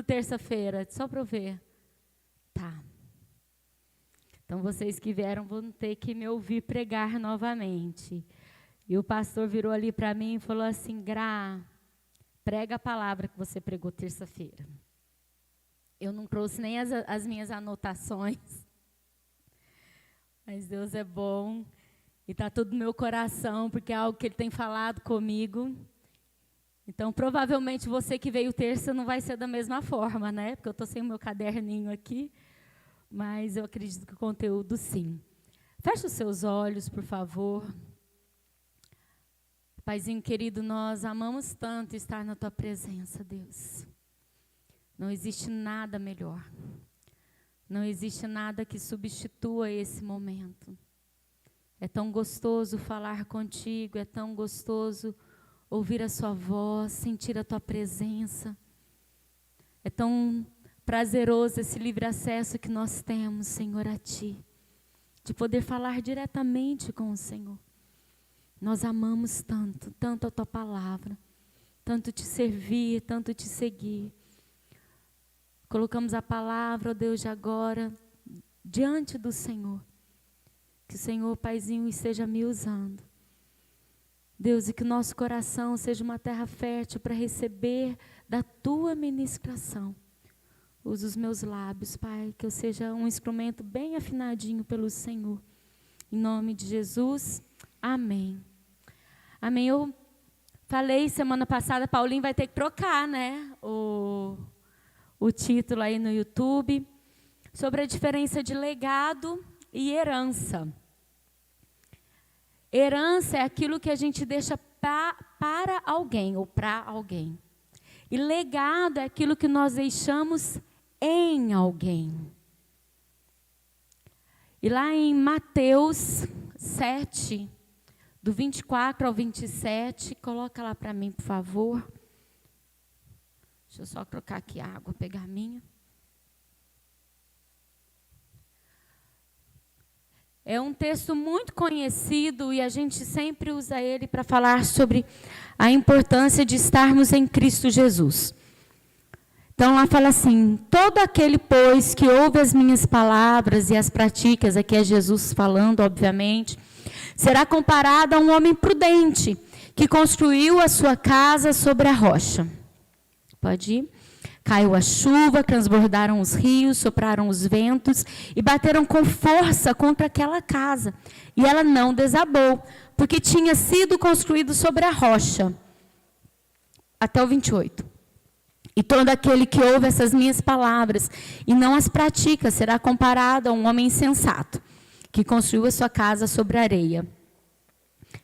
terça-feira? Só para eu ver. Tá. Então, vocês que vieram vão ter que me ouvir pregar novamente. E o pastor virou ali para mim e falou assim: Gra, prega a palavra que você pregou terça-feira. Eu não trouxe nem as minhas anotações. Mas Deus é bom. E está tudo no meu coração, porque é algo que Ele tem falado comigo. Então, provavelmente, você que veio terça não vai ser da mesma forma, né? Porque eu estou sem o meu caderninho aqui. Mas eu acredito que o conteúdo, sim. Feche os seus olhos, por favor. Paizinho querido, nós amamos tanto estar na Tua presença, Deus. Não existe nada melhor. Não existe nada que substitua esse momento. É tão gostoso falar contigo, é tão gostoso ouvir a sua voz, sentir a tua presença. É tão prazeroso esse livre acesso que nós temos, Senhor, a ti, de poder falar diretamente com o Senhor. Nós amamos tanto, tanto a tua palavra, tanto te servir, tanto te seguir. Colocamos a palavra, ó Deus, de agora, diante do Senhor. Que o Senhor, Paizinho, esteja me usando. Deus, e que o nosso coração seja uma terra fértil para receber da Tua ministração. Usa os meus lábios, Pai, que eu seja um instrumento bem afinadinho pelo Senhor. Em nome de Jesus, amém. Amém. Eu falei semana passada, Paulinho vai ter que trocar, né, o título aí no YouTube, sobre a diferença de legado e herança. Herança é aquilo que a gente deixa para alguém ou para alguém. E legado é aquilo que nós deixamos em alguém. E lá em Mateus 7, do 24 ao 27, coloca lá para mim, por favor. Deixa eu só trocar aqui a água, pegar a minha. É um texto muito conhecido e a gente sempre usa ele para falar sobre a importância de estarmos em Cristo Jesus. Então lá fala assim: todo aquele, pois, que ouve as minhas palavras e as pratica, aqui é Jesus falando, obviamente, será comparado a um homem prudente que construiu a sua casa sobre a rocha. Pode ir? Caiu a chuva, transbordaram os rios, sopraram os ventos e bateram com força contra aquela casa. E ela não desabou, porque tinha sido construído sobre a rocha. Até o 28. E todo aquele que ouve essas minhas palavras e não as pratica será comparado a um homem insensato, que construiu a sua casa sobre a areia.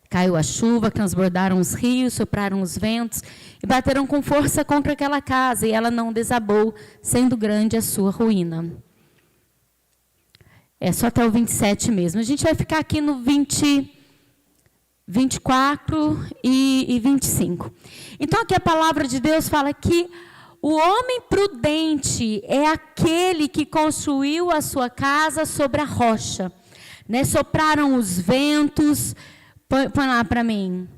Caiu a chuva, transbordaram os rios, sopraram os ventos e bateram com força contra aquela casa, e ela não desabou, sendo grande a sua ruína. É só até o 27 mesmo. A gente vai ficar aqui no 24 e 25. Então, aqui a palavra de Deus fala que o homem prudente é aquele que construiu a sua casa sobre a rocha. Né? Sopraram os ventos. Põe lá para mim.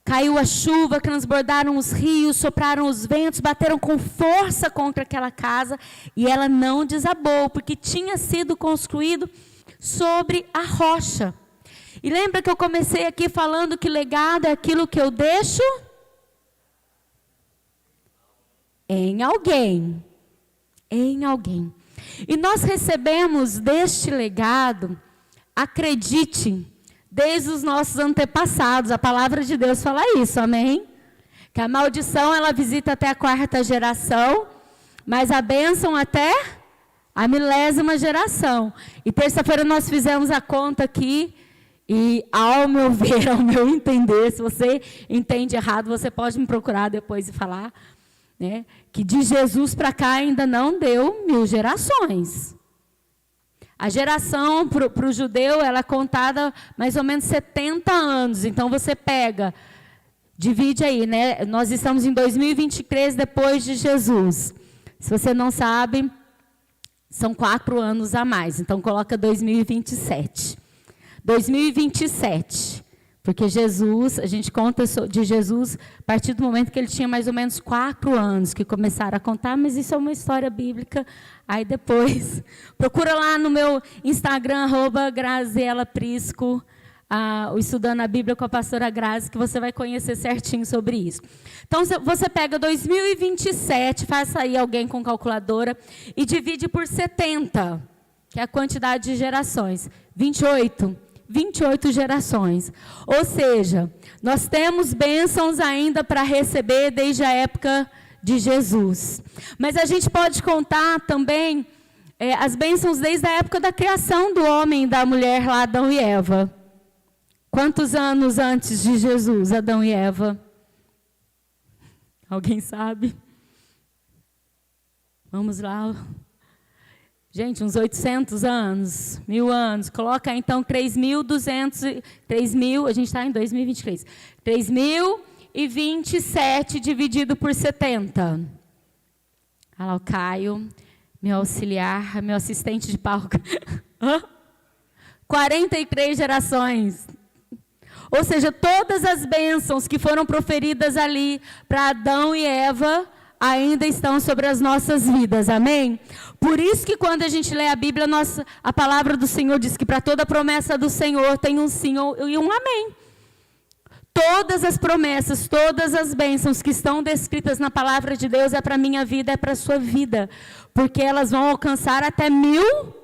Caiu a chuva, transbordaram os rios, sopraram os ventos, bateram com força contra aquela casa e ela não desabou, porque tinha sido construído sobre a rocha. E lembra que eu comecei aqui falando que legado é aquilo que eu deixo em alguém. Em alguém. E nós recebemos deste legado, acredite, desde os nossos antepassados. A palavra de Deus fala isso, amém? Que a maldição, ela visita até a 4ª geração, mas a bênção até a 1000ª geração. E terça-feira nós fizemos a conta aqui, e ao meu ver, ao meu entender, se você entende errado, você pode me procurar depois e falar, né, que de Jesus para cá ainda não deu 1000 gerações. A geração para o judeu, ela é contada mais ou menos 70 anos. Então, você pega, divide aí, né? Nós estamos em 2023 depois de Jesus. Se você não sabe, são 4 anos a mais. Então, coloca 2027. 2027. Porque Jesus, a gente conta de Jesus a partir do momento que ele tinha mais ou menos 4 anos, que começaram a contar, mas isso é uma história bíblica. Aí depois, procura lá no meu Instagram, @GrazielaPrisco, o Estudando a Bíblia com a pastora Grazi, que você vai conhecer certinho sobre isso. Então, você pega 2027, faça aí alguém com calculadora, e divide por 70, que é a quantidade de gerações. 28 gerações. Ou seja, nós temos bênçãos ainda para receber desde a época de Jesus. Mas a gente pode contar também as bênçãos desde a época da criação do homem e da mulher, lá, Adão e Eva. Quantos anos antes de Jesus, Adão e Eva? Alguém sabe? Vamos lá. Gente, uns 800 anos, 1000 anos. Coloca então 3.200, 3.000, a gente está em 2023. 3.027 dividido por 70. Olha lá o Caio, meu auxiliar, meu assistente de palco. 43 gerações. Ou seja, todas as bênçãos que foram proferidas ali para Adão e Eva ainda estão sobre as nossas vidas, amém? Por isso que quando a gente lê a Bíblia, a palavra do Senhor diz que para toda promessa do Senhor tem um sim e um amém. Todas as promessas, todas as bênçãos que estão descritas na palavra de Deus é para a minha vida, é para a sua vida. Porque elas vão alcançar até 1000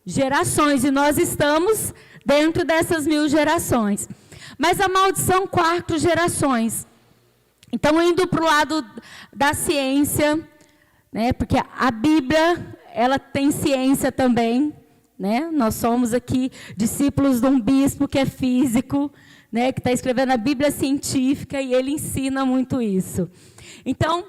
gerações e nós estamos dentro dessas 1000 gerações. Mas a maldição, 4 gerações. Então, indo para o lado da ciência, né, porque a Bíblia, ela tem ciência também, né? Nós somos aqui discípulos de um bispo que é físico, né, que está escrevendo a Bíblia científica, e ele ensina muito isso. Então,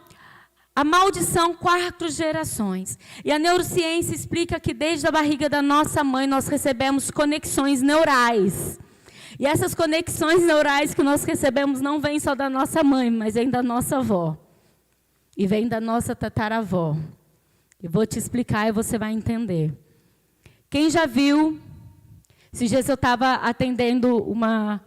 a maldição, 4 gerações. E a neurociência explica que desde a barriga da nossa mãe nós recebemos conexões neurais. E essas conexões neurais que nós recebemos não vêm só da nossa mãe, mas vêm da nossa avó. E vem da nossa tataravó. Eu vou te explicar e você vai entender. Quem já viu? Esses dias eu estava atendendo uma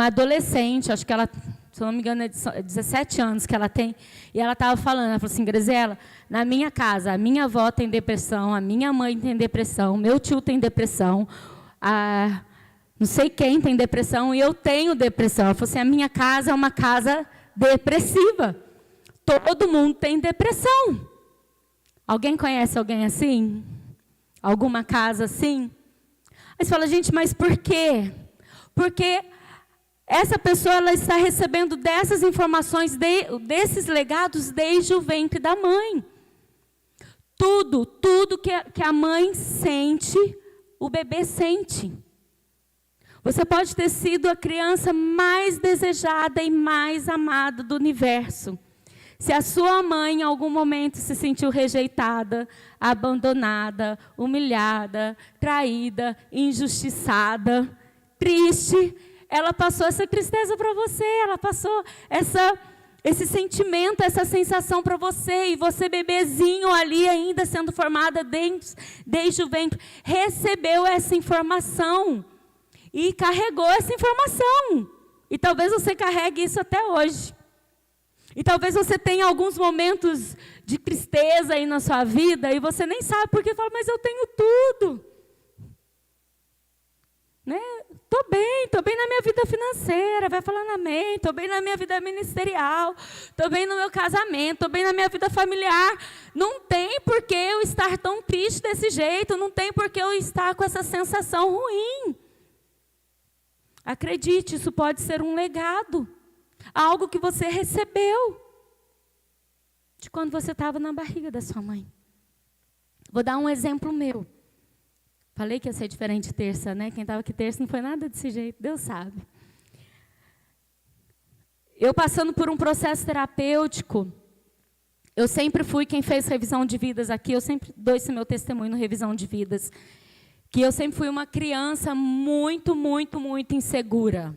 adolescente, acho que ela, se não me engano, é 17 anos que ela tem. E ela estava falando, ela falou assim, Graziela, na minha casa, a minha avó tem depressão, a minha mãe tem depressão, meu tio tem depressão, não sei quem tem depressão, e eu tenho depressão. Ela falou assim, a minha casa é uma casa depressiva. Todo mundo tem depressão. Alguém conhece alguém assim? Alguma casa assim? Aí você fala, gente, mas por quê? Porque essa pessoa ela está recebendo dessas informações, desses legados desde o ventre da mãe. Tudo que a mãe sente, o bebê sente. Você pode ter sido a criança mais desejada e mais amada do universo. Se a sua mãe, em algum momento, se sentiu rejeitada, abandonada, humilhada, traída, injustiçada, triste, ela passou essa tristeza para você, ela passou esse sentimento, essa sensação para você, e você, bebezinho ali, ainda sendo formada desde o ventre, recebeu essa informação. E carregou essa informação. E talvez você carregue isso até hoje. E talvez você tenha alguns momentos de tristeza aí na sua vida, e você nem sabe porque fala, mas eu tenho tudo. Né? Estou bem na minha vida financeira, vai falando amém, estou bem na minha vida ministerial, estou bem no meu casamento, estou bem na minha vida familiar. Não tem por que eu estar tão triste desse jeito, não tem por que eu estar com essa sensação ruim. Acredite, isso pode ser um legado, algo que você recebeu de quando você estava na barriga da sua mãe. Vou dar um exemplo meu. Falei que ia ser diferente terça, né? Quem estava aqui terça não foi nada desse jeito, Deus sabe. Eu passando por um processo terapêutico, eu sempre fui quem fez revisão de vidas aqui, eu sempre dou esse meu testemunho no revisão de vidas, que eu sempre fui uma criança muito insegura.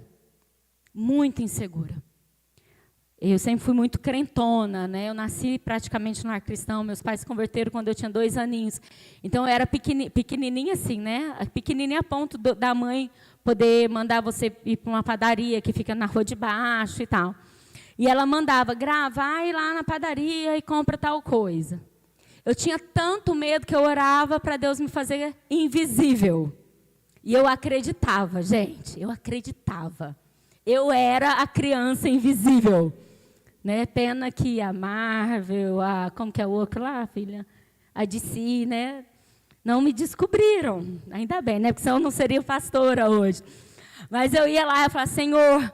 Muito insegura. Eu sempre fui muito crentona, né? Eu nasci praticamente no lar cristão, meus pais se converteram quando eu tinha 2 aninhos. Então, eu era pequenininha assim, né? Pequenininha a ponto da mãe poder mandar você ir para uma padaria que fica na rua de baixo e tal. E ela mandava, vai lá na padaria e compra tal coisa. Eu tinha tanto medo que eu orava para Deus me fazer invisível. E eu acreditava, gente, eu acreditava. Eu era a criança invisível. Né? Pena que a Marvel, como que é o outro lá, filha? A DC, né? Não me descobriram. Ainda bem, né? Porque senão eu não seria pastora hoje. Mas eu ia lá e falava, Senhor,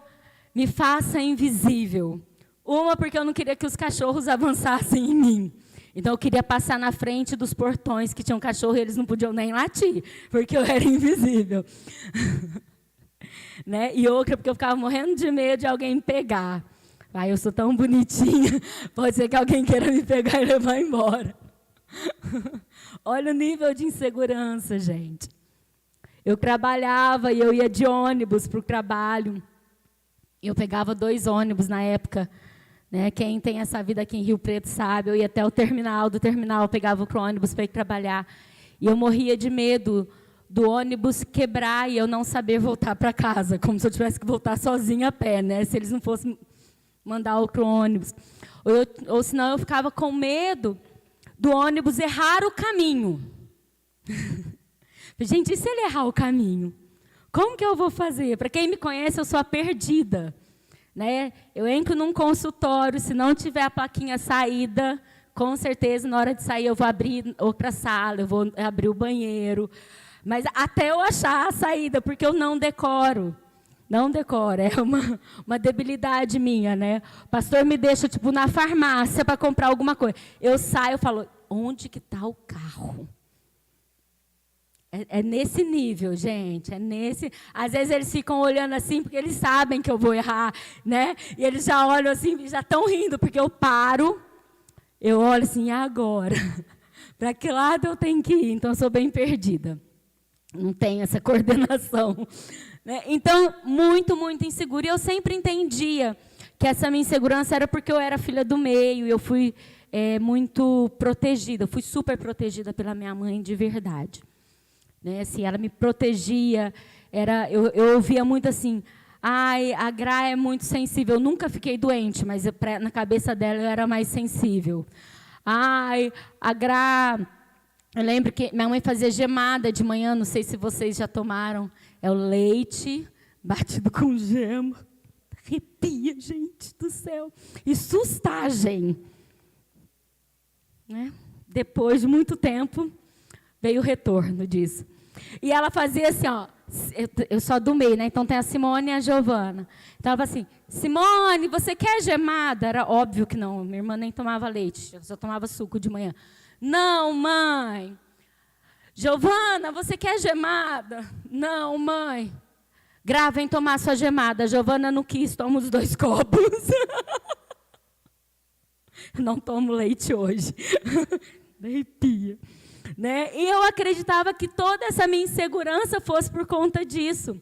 me faça invisível. Uma, porque eu não queria que os cachorros avançassem em mim. Então, eu queria passar na frente dos portões que tinham cachorro e eles não podiam nem latir, porque eu era invisível. Né? E outra, porque eu ficava morrendo de medo de alguém me pegar. Eu sou tão bonitinha, pode ser que alguém queira me pegar e levar embora. Olha o nível de insegurança, gente. Eu trabalhava e eu ia de ônibus para o trabalho. Eu pegava 2 ônibus na época. Né? Quem tem essa vida aqui em Rio Preto sabe, eu ia até o terminal, do terminal eu pegava o ônibus para ir trabalhar. E eu morria de medo do ônibus quebrar e eu não saber voltar para casa, como se eu tivesse que voltar sozinha a pé, né? Se eles não fossem mandar outro ônibus. Ou senão eu ficava com medo do ônibus errar o caminho. Gente, e se ele errar o caminho? Como que eu vou fazer? Para quem me conhece, eu sou a perdida. Né? Eu entro num consultório, se não tiver a plaquinha saída, com certeza, na hora de sair, eu vou abrir outra sala, eu vou abrir o banheiro. Mas até eu achar a saída, porque eu não decoro. Não decoro, é uma debilidade minha, né? O pastor me deixa, tipo, na farmácia para comprar alguma coisa. Eu saio e falo, onde que está o carro? É nesse nível, gente, é nesse... Às vezes eles ficam olhando assim, porque eles sabem que eu vou errar, né? E eles já olham assim, já estão rindo, porque eu paro, eu olho assim, e agora? Para que lado eu tenho que ir? Então, eu sou bem perdida. Não tenho essa coordenação. Né? Então, muito, muito insegura. E eu sempre entendia que essa minha insegurança era porque eu era filha do meio, eu fui muito protegida, eu fui super protegida pela minha mãe de verdade. Né? Assim, ela me protegia, eu ouvia muito assim, a Gra é muito sensível. Eu nunca fiquei doente, mas na cabeça dela eu era mais sensível. A Gra... Eu lembro que minha mãe fazia gemada de manhã, não sei se vocês já tomaram, é o leite batido com gema. Arrepia, gente do céu. E sustagem. Né? Depois de muito tempo, veio o retorno disso. E ela fazia assim, ó, eu só do meio, né? Então tem a Simone e a Giovana. Então ela falava assim, Simone, você quer gemada? Era óbvio que não, minha irmã nem tomava leite, eu só tomava suco de manhã. Não, mãe. Giovana, você quer gemada? Não, mãe. Gra, vem tomar sua gemada. Giovana não quis, toma os 2 copos. Não tomo leite hoje. Arrepia. Né? E eu acreditava que toda essa minha insegurança fosse por conta disso.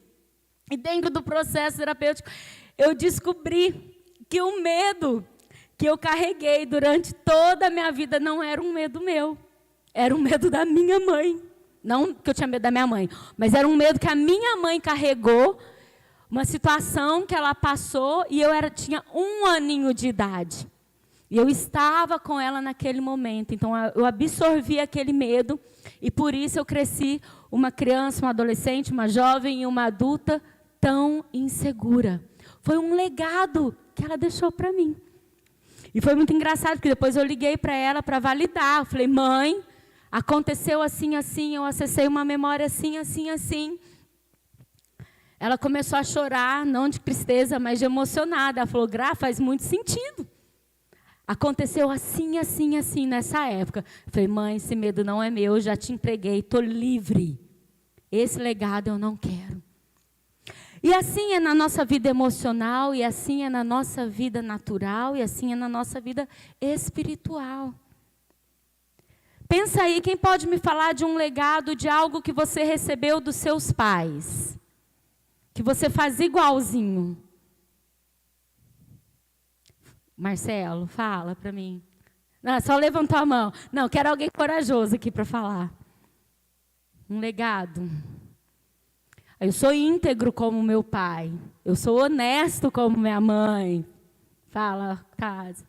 E dentro do processo terapêutico, eu descobri que o medo que eu carreguei durante toda a minha vida não era um medo meu. Era um medo da minha mãe. Não que eu tinha medo da minha mãe, mas era um medo que a minha mãe carregou, uma situação que ela passou, e eu tinha 1 aninho de idade. E eu estava com ela naquele momento. Então, eu absorvi aquele medo, e por isso eu cresci uma criança, uma adolescente, uma jovem e uma adulta tão insegura. Foi um legado que ela deixou para mim. E foi muito engraçado, porque depois eu liguei para ela para validar. Eu falei, mãe, aconteceu assim, assim, eu acessei uma memória assim, assim, assim. Ela começou a chorar, não de tristeza, mas de emocionada. Ela falou, Gra, faz muito sentido. Aconteceu assim, assim, assim, nessa época. Eu falei, mãe, esse medo não é meu, eu já te entreguei, estou livre. Esse legado eu não quero. E assim é na nossa vida emocional, e assim é na nossa vida natural, e assim é na nossa vida espiritual. Pensa aí, quem pode me falar de um legado, de algo que você recebeu dos seus pais? Que você faz igualzinho. Marcelo, fala para mim. Não, só levantou a mão. Não, quero alguém corajoso aqui para falar. Um legado. Eu sou íntegro como meu pai. Eu sou honesto como minha mãe. Fala, casa.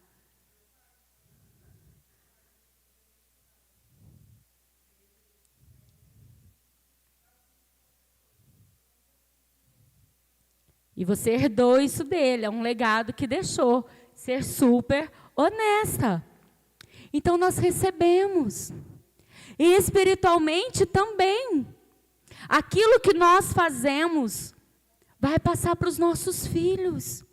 E você herdou isso dele, é um legado que deixou. Ser super honesta. Então nós recebemos. E espiritualmente também. Aquilo que nós fazemos vai passar para os nossos filhos.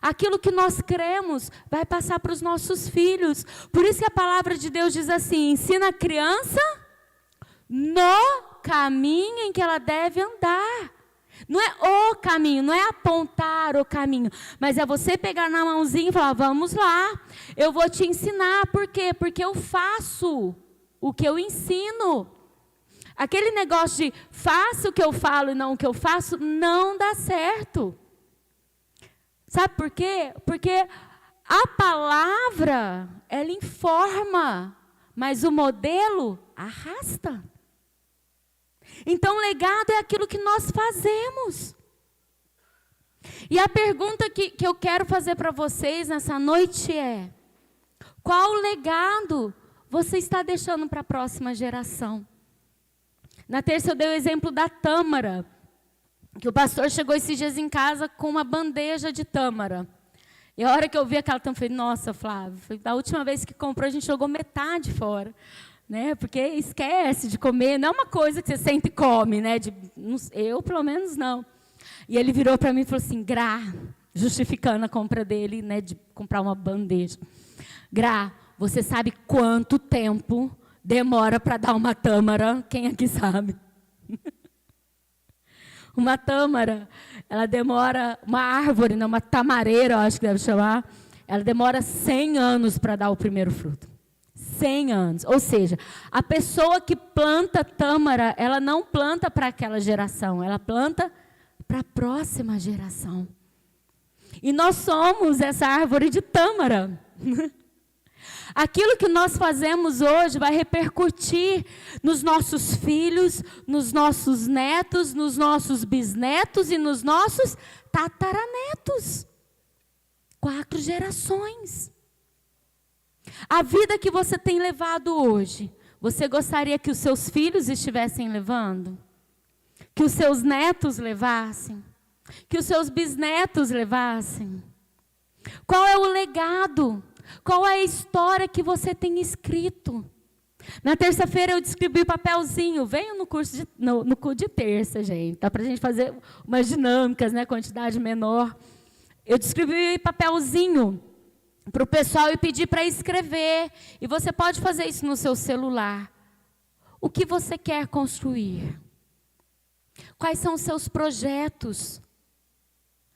Aquilo que nós cremos vai passar para os nossos filhos. Por isso que a palavra de Deus diz assim: ensina a criança no caminho em que ela deve andar. Não é o caminho, não é apontar o caminho, mas é você pegar na mãozinha e falar: vamos lá, eu vou te ensinar. Por quê? Porque eu faço o que eu ensino. Aquele negócio de faço o que eu falo e não o que eu faço, não dá certo. Sabe por quê? Porque a palavra, ela informa, mas o modelo arrasta. Então, legado é aquilo que nós fazemos. E a pergunta que eu quero fazer para vocês nessa noite é: qual legado você está deixando para a próxima geração? Na terça eu dei o exemplo da tâmara, que o pastor chegou esses dias em casa com uma bandeja de tâmara. E a hora que eu vi aquela tâmara, eu falei: nossa, Flávio, da última vez que comprou, a gente jogou metade fora. Né? Porque esquece de comer, não é uma coisa que você sente e come, né? Eu, pelo menos, não. E ele virou para mim e falou assim: Gra, justificando a compra dele, né, de comprar uma bandeja. Gra, você sabe quanto tempo demora para dar uma tâmara? Quem aqui sabe? Uma tâmara, ela demora, uma árvore, não, uma tamareira, eu acho que deve chamar, ela demora 100 anos para dar o primeiro fruto. 100 anos. Ou seja, a pessoa que planta tâmara, ela não planta para aquela geração, ela planta para a próxima geração. E nós somos essa árvore de tâmara. Aquilo que nós fazemos hoje vai repercutir nos nossos filhos, nos nossos netos, nos nossos bisnetos e nos nossos tataranetos. 4 gerações. A vida que você tem levado hoje, você gostaria que os seus filhos estivessem levando? Que os seus netos levassem? Que os seus bisnetos levassem? Qual é o legado? Qual é a história que você tem escrito? Na terça-feira eu descrevi o papelzinho. Venham no curso no curso de terça, gente. Dá para a gente fazer umas dinâmicas, né? Quantidade menor. Eu descrevi papelzinho para o pessoal e pedir para escrever. E você pode fazer isso no seu celular. O que você quer construir? Quais são os seus projetos?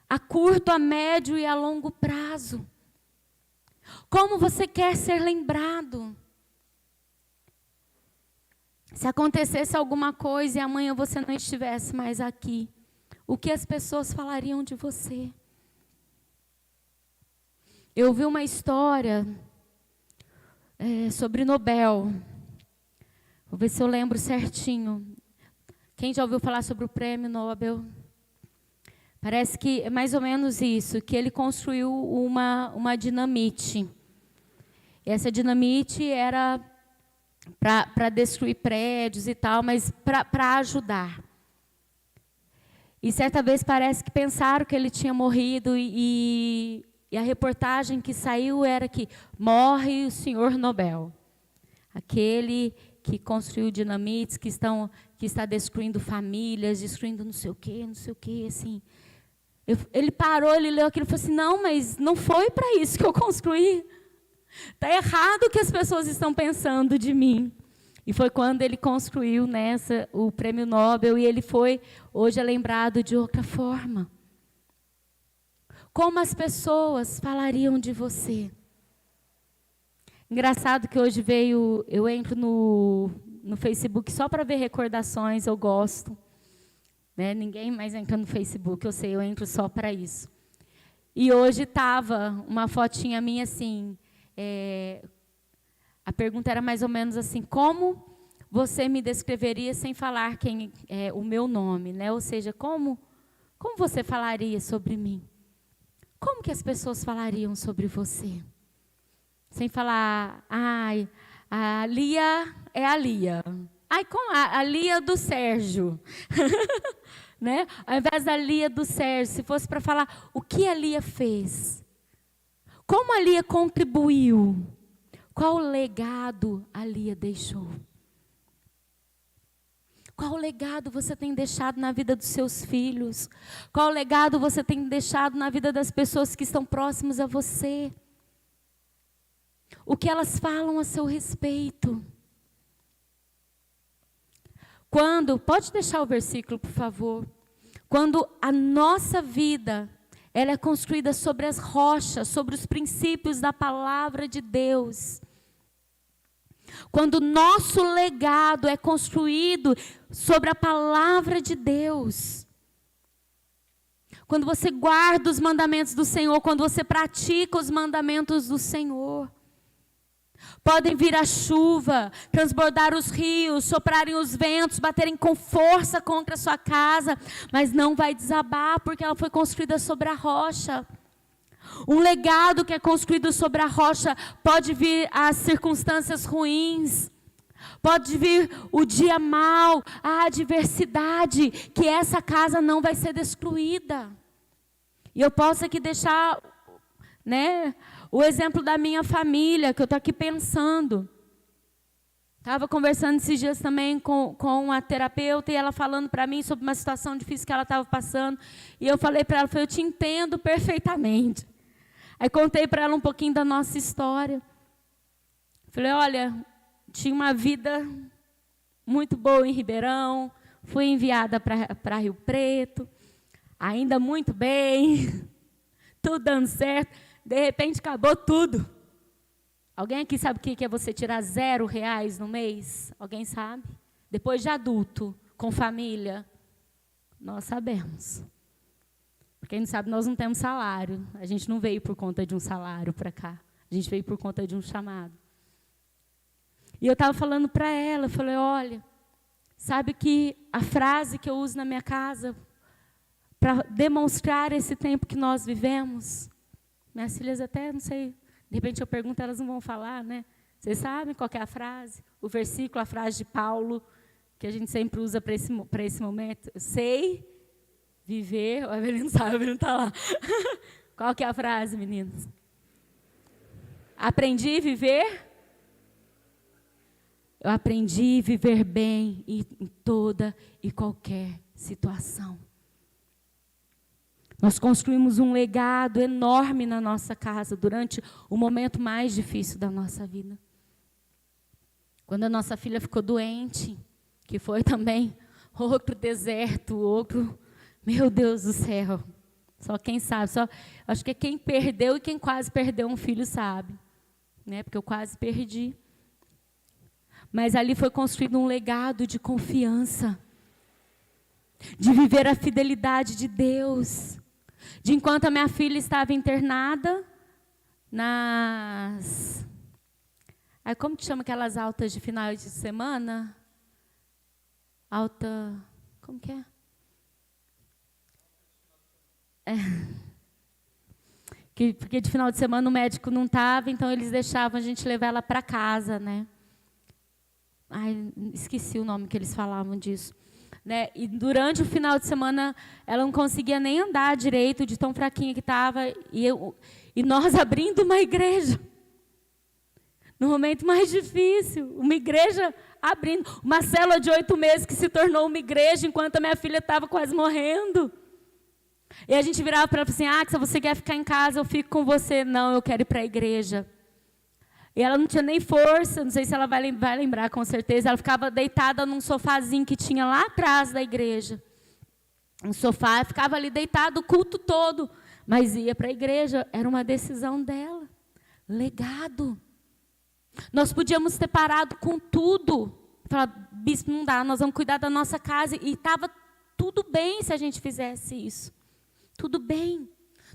A curto, a médio e a longo prazo. Como você quer ser lembrado? Se acontecesse alguma coisa e amanhã você não estivesse mais aqui, o que as pessoas falariam de você? Eu ouvi uma história sobre Nobel. Vou ver se eu lembro certinho. Quem já ouviu falar sobre o prêmio Nobel? Parece que é mais ou menos isso, que ele construiu uma dinamite. E essa dinamite era para destruir prédios e tal, mas para ajudar. E certa vez parece que pensaram que ele tinha morrido e a reportagem que saiu era que morre o senhor Nobel. Aquele que construiu dinamites, que está destruindo famílias, destruindo não sei o quê, assim. Ele parou, ele leu aquilo e falou assim: não, mas não foi para isso que eu construí. Está errado o que as pessoas estão pensando de mim. E foi quando ele construiu o prêmio Nobel e ele hoje é lembrado de outra forma. Como as pessoas falariam de você? Engraçado que hoje eu entro no Facebook só para ver recordações, eu gosto. Né? Ninguém mais entra no Facebook, eu sei, eu entro só para isso. E hoje estava uma fotinha minha assim, a pergunta era mais ou menos assim, como você me descreveria sem falar quem é o meu nome, né? Ou seja, como você falaria sobre mim? Como que as pessoas falariam sobre você? Sem falar, ai, a Lia é a Lia. Ai, como a Lia do Sérgio. Né? Ao invés da Lia do Sérgio, se fosse para falar o que a Lia fez. Como a Lia contribuiu. Qual legado a Lia deixou? Qual legado você tem deixado na vida dos seus filhos? Qual legado você tem deixado na vida das pessoas que estão próximas a você? O que elas falam a seu respeito? Pode deixar o versículo, por favor. Quando a nossa vida, ela é construída sobre as rochas, sobre os princípios da palavra de Deus. Quando o nosso legado é construído sobre a palavra de Deus. Quando você guarda os mandamentos do Senhor, quando você pratica os mandamentos do Senhor. Podem vir a chuva, transbordar os rios, soprarem os ventos, baterem com força contra a sua casa, mas não vai desabar, porque ela foi construída sobre a rocha. Um legado que é construído sobre a rocha, pode vir as circunstâncias ruins, pode vir o dia mau, a adversidade, que essa casa não vai ser destruída. E eu posso aqui deixar, né, o exemplo da minha família, que eu estou aqui pensando. Estava conversando esses dias também com a terapeuta, e ela falando para mim sobre uma situação difícil que ela estava passando. E eu falei para ela, eu te entendo perfeitamente. Aí contei para ela um pouquinho da nossa história. Falei, olha, tinha uma vida muito boa em Ribeirão, fui enviada para Rio Preto, ainda muito bem, tudo dando certo. De repente acabou tudo. Alguém aqui sabe o que é você tirar R$0 no mês? Alguém sabe? Depois de adulto, com família, nós sabemos. Quem não sabe, nós não temos salário. A gente não veio por conta de um salário para cá. A gente veio por conta de um chamado. E eu estava falando para ela, eu falei, olha, sabe que a frase que eu uso na minha casa para demonstrar esse tempo que nós vivemos? Minhas filhas até, não sei, de repente eu pergunto, elas não vão falar, né? Vocês sabem qual que é a frase? O versículo, a frase de Paulo, que a gente sempre usa para esse momento. Eu sei viver... O Evelyn não sabe, o Evelyn não está lá. Qual que é a frase, meninos? Aprendi a viver... Eu aprendi a viver bem em toda e qualquer situação. Nós construímos um legado enorme na nossa casa durante o momento mais difícil da nossa vida. Quando a nossa filha ficou doente, que foi também outro deserto, outro... Meu Deus do céu. Só quem sabe, acho que é quem perdeu e quem quase perdeu um filho sabe. Né? Porque eu quase perdi. Mas ali foi construído um legado de confiança. De viver a fidelidade de Deus. De enquanto a minha filha estava internada, como que chama aquelas altas de final de semana? Como que é? Porque de final de semana o médico não estava, então eles deixavam a gente levar ela para casa, né? Esqueci o nome que eles falavam disso. Né? E durante o final de semana, ela não conseguia nem andar direito, de tão fraquinha que estava. E nós abrindo uma igreja. No momento mais difícil, uma igreja abrindo. Uma célula de 8 meses que se tornou uma igreja, enquanto a minha filha estava quase morrendo. E a gente virava para ela e falava assim, se você quer ficar em casa, eu fico com você. Não, eu quero ir para a igreja. E ela não tinha nem força, não sei se ela vai lembrar com certeza. Ela ficava deitada num sofazinho que tinha lá atrás da igreja. Um sofá, ficava ali deitada o culto todo. Mas ia para a igreja, era uma decisão dela. Legado. Nós podíamos ter parado com tudo. Falar, bispo, não dá, nós vamos cuidar da nossa casa. E estava tudo bem se a gente fizesse isso. Tudo bem.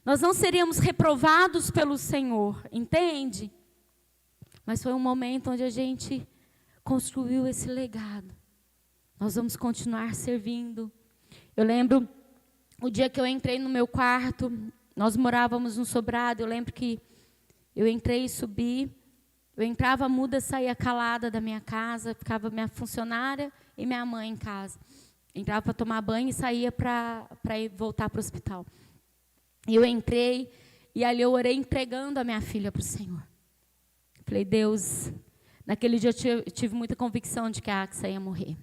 Nós não seríamos reprovados pelo Senhor, entende? Mas foi um momento onde a gente construiu esse legado. Nós vamos continuar servindo. Eu lembro o dia que eu entrei no meu quarto, nós morávamos no sobrado, eu lembro que eu entrei e subi, eu entrava muda, saía calada da minha casa, ficava minha funcionária e minha mãe em casa. Entrava para tomar banho e saía para voltar para o hospital. E eu entrei e ali eu orei entregando a minha filha para o Senhor. Falei, Deus, naquele dia eu tive muita convicção de que a Axa ia morrer.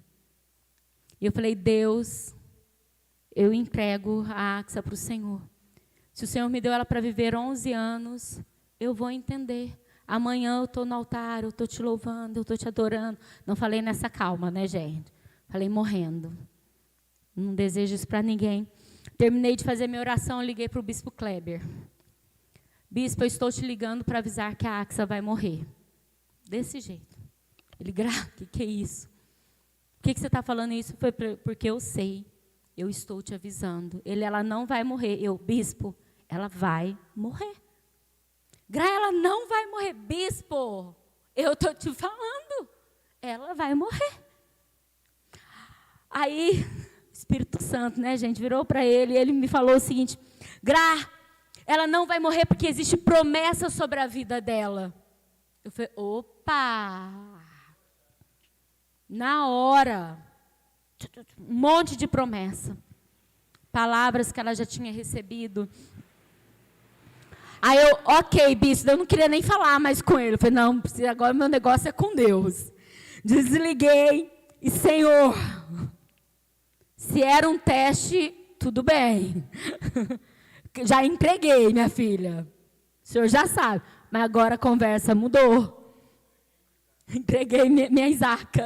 E eu falei, Deus, eu entrego a Axa para o Senhor. Se o Senhor me deu ela para viver 11 anos, eu vou entender. Amanhã eu estou no altar, eu estou te louvando, eu estou te adorando. Não falei nessa calma, né, gente? Falei morrendo. Não desejo isso para ninguém. Terminei de fazer minha oração, eu liguei para o bispo Kleber. Bispo, eu estou te ligando para avisar que a Axa vai morrer. Desse jeito. Ele, que é isso? Por que você está falando isso? Foi porque eu sei. Eu estou te avisando. Ela não vai morrer. Eu, bispo, ela vai morrer. Ela não vai morrer. Bispo, eu estou te falando. Ela vai morrer. Aí, o Espírito Santo, né, gente, virou para ele e ele me falou o seguinte, ela não vai morrer porque existe promessa sobre a vida dela. Eu falei, opa! Na hora, um monte de promessa. Palavras que ela já tinha recebido. Aí eu, ok, bispo, eu não queria nem falar mais com ele. Eu falei, não, agora meu negócio é com Deus. Desliguei e, Senhor, se era um teste, tudo bem. Já entreguei, minha filha. O senhor já sabe. Mas agora a conversa mudou. Entreguei minha Isaca.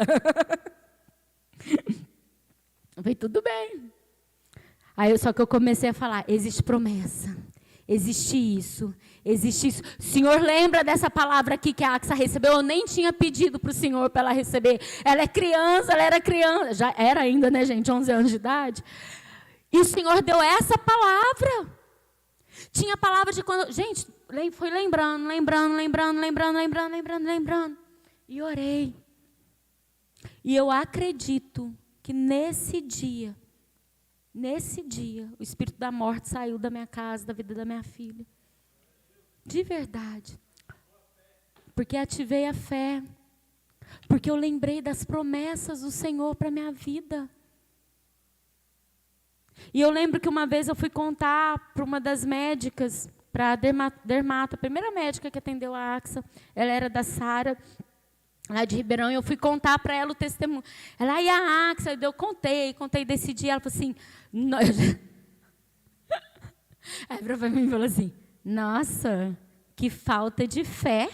Eu falei, tudo bem. Aí só que eu comecei a falar, existe promessa. Existe isso. Existe isso. O senhor lembra dessa palavra aqui que a Axa recebeu? Eu nem tinha pedido para o senhor para ela receber. Ela é criança, ela era criança. Já era ainda, né, gente? 11 anos de idade. E o senhor deu essa palavra. Tinha palavra de quando... Gente, foi lembrando. E orei. E eu acredito que nesse dia, o espírito da morte saiu da minha casa, da vida da minha filha. De verdade. Porque ativei a fé. Porque eu lembrei das promessas do Senhor para a minha vida. E eu lembro que uma vez eu fui contar para uma das médicas, para a dermato, a primeira médica que atendeu a Axa, ela era da Sara, lá de Ribeirão, e eu fui contar para ela o testemunho. Ela, e a Axa? Eu contei desse dia. Ela falou assim, aí para mim falou assim, nossa, que falta de fé.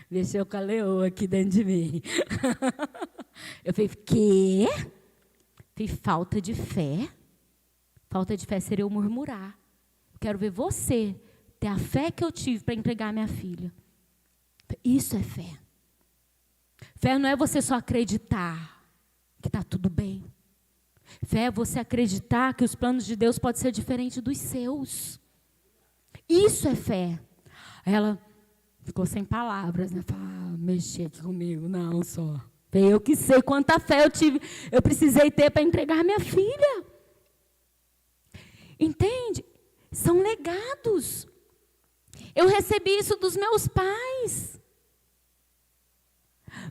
Mexeu com a leoa aqui dentro de mim. Eu falei, quê? Falei, falta de fé? Falta de fé seria eu murmurar. Quero ver você ter a fé que eu tive para entregar a minha filha. Isso é fé. Fé não é você só acreditar que está tudo bem. Fé é você acreditar que os planos de Deus podem ser diferentes dos seus. Isso é fé. Ela ficou sem palavras, né? Falou, mexer aqui comigo, não só. Eu que sei quanta fé eu precisei ter para entregar minha filha. Entende? São legados. Eu recebi isso dos meus pais.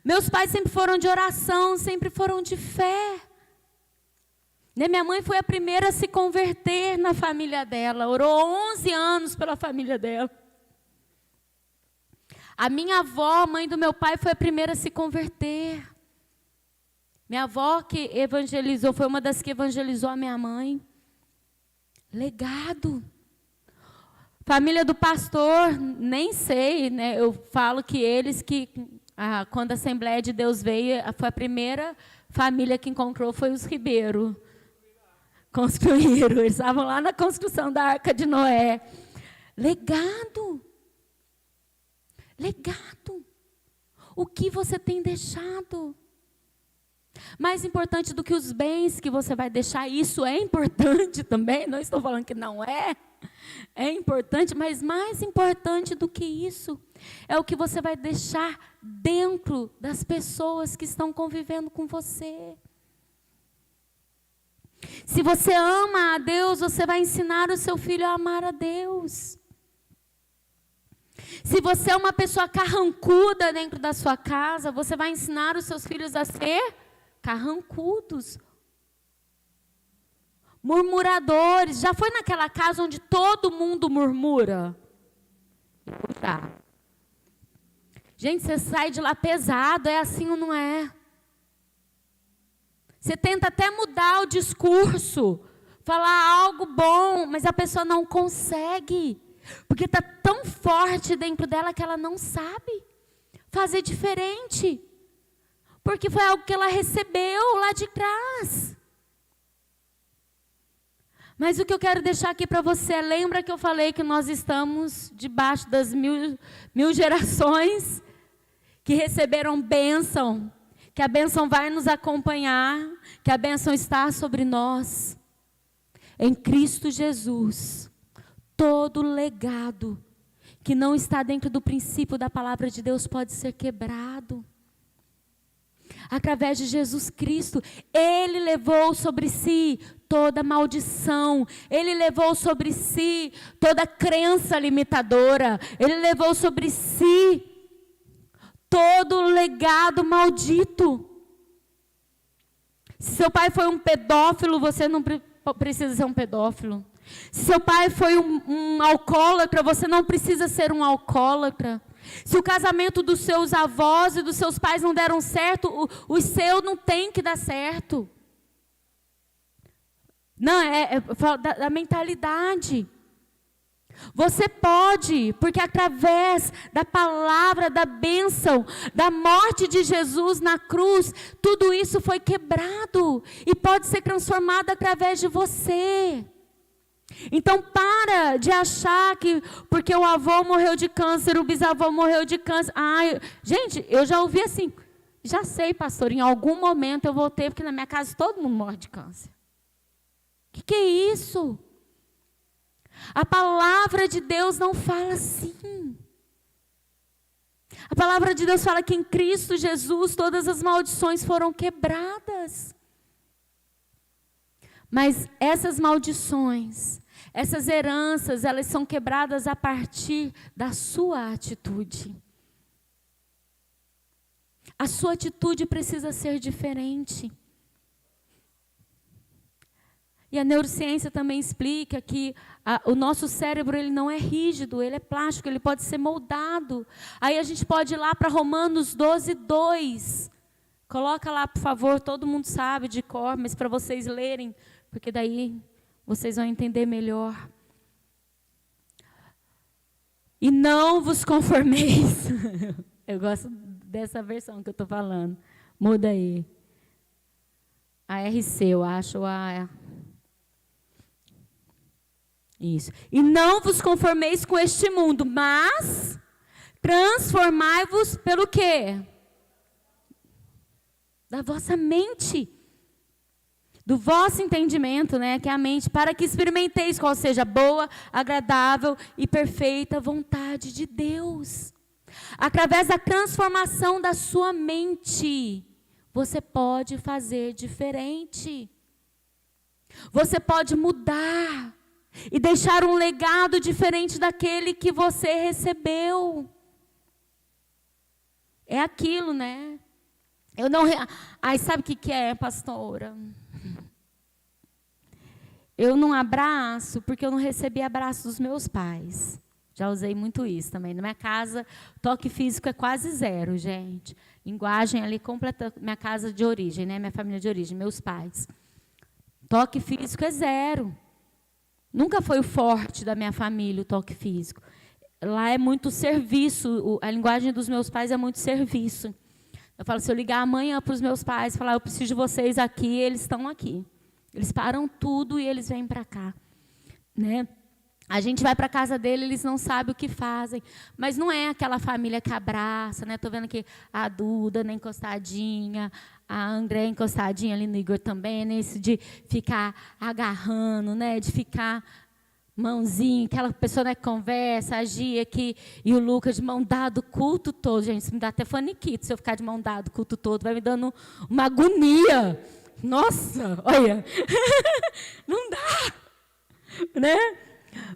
Meus pais sempre foram de oração, sempre foram de fé. Minha mãe foi a primeira a se converter na família dela. Orou 11 anos pela família dela. A minha avó, mãe do meu pai, foi a primeira a se converter. Minha avó que evangelizou, foi uma das que evangelizou a minha mãe. Legado. Família do pastor, nem sei, né? Eu falo que eles quando a Assembleia de Deus veio, foi a primeira família que encontrou, foi os Ribeiro. Construíram, eles estavam lá na construção da Arca de Noé. Legado. Legado. O que você tem deixado? Mais importante do que os bens que você vai deixar, isso é importante também, não estou falando que não é. É importante, mas mais importante do que isso, é o que você vai deixar dentro das pessoas que estão convivendo com você. Se você ama a Deus, você vai ensinar o seu filho a amar a Deus. Se você é uma pessoa carrancuda dentro da sua casa, você vai ensinar os seus filhos a ser carrancudos. Murmuradores. Já foi naquela casa onde todo mundo murmura? Tá. Gente, você sai de lá pesado, é assim ou não é? Você tenta até mudar o discurso, falar algo bom, mas a pessoa não consegue. Porque está tão forte dentro dela que ela não sabe fazer diferente. Porque foi algo que ela recebeu lá de trás. Mas o que eu quero deixar aqui para você, lembra que eu falei que nós estamos debaixo das mil gerações que receberam bênção, que a bênção vai nos acompanhar, que a bênção está sobre nós. Em Cristo Jesus, todo legado que não está dentro do princípio da palavra de Deus pode ser quebrado. Através de Jesus Cristo, Ele levou sobre si toda maldição, Ele levou sobre si toda crença limitadora, Ele levou sobre si todo legado maldito. Se seu pai foi um pedófilo, você não precisa ser um pedófilo. Se seu pai foi um alcoólatra, você não precisa ser um alcoólatra. Se o casamento dos seus avós e dos seus pais não deram certo, o seu não tem que dar certo. Não, é da mentalidade. Você pode, porque através da palavra, da bênção, da morte de Jesus na cruz, tudo isso foi quebrado e pode ser transformado através de você. Então para de achar que porque o avô morreu de câncer, o bisavô morreu de câncer. Gente, eu já ouvi assim, já sei, pastor, em algum momento eu vou ter, porque na minha casa todo mundo morre de câncer. O que é isso? A palavra de Deus não fala assim. A palavra de Deus fala que em Cristo Jesus todas as maldições foram quebradas. Mas essas maldições, essas heranças, elas são quebradas a partir da sua atitude. A sua atitude precisa ser diferente. E a neurociência também explica que o nosso cérebro ele não é rígido, ele é plástico, ele pode ser moldado. Aí a gente pode ir lá para Romanos 12:2. Coloca lá, por favor, todo mundo sabe de cor, mas para vocês lerem, porque daí vocês vão entender melhor. E não vos conformeis. Eu gosto dessa versão que eu estou falando. Muda aí. A RC, eu acho, Isso. E não vos conformeis com este mundo, mas transformai-vos pelo quê? Da vossa mente. Do vosso entendimento, né, que é a mente, para que experimenteis qual seja a boa, agradável e perfeita vontade de Deus. Através da transformação da sua mente, você pode fazer diferente. Você pode mudar e deixar um legado diferente daquele que você recebeu. É aquilo, né? Eu não... sabe o que é, pastora? Eu não abraço porque eu não recebi abraço dos meus pais. Já usei muito isso também. Na minha casa, toque físico é quase zero, gente. Linguagem ali completa. Minha casa de origem, né? Minha família de origem, meus pais. Toque físico é zero. Nunca foi o forte da minha família, o toque físico. Lá é muito serviço. A linguagem dos meus pais é muito serviço. Eu falo, se eu ligar amanhã para os meus pais, falar, eu preciso de vocês aqui, eles estão aqui. Eles param tudo e eles vêm para cá. Né? A gente vai para a casa dele, eles não sabem o que fazem. Mas não é aquela família que abraça, né? Estou vendo aqui a Duda, né, encostadinha, a André encostadinha ali no Igor também, nesse de ficar agarrando, né? De ficar mãozinha, aquela pessoa, né, que conversa, a Gia aqui, e o Lucas de mão dada o culto todo. Gente, isso me dá até faniquito se eu ficar de mão dada o culto todo. Vai me dando uma agonia. Nossa, olha. Não dá. Né?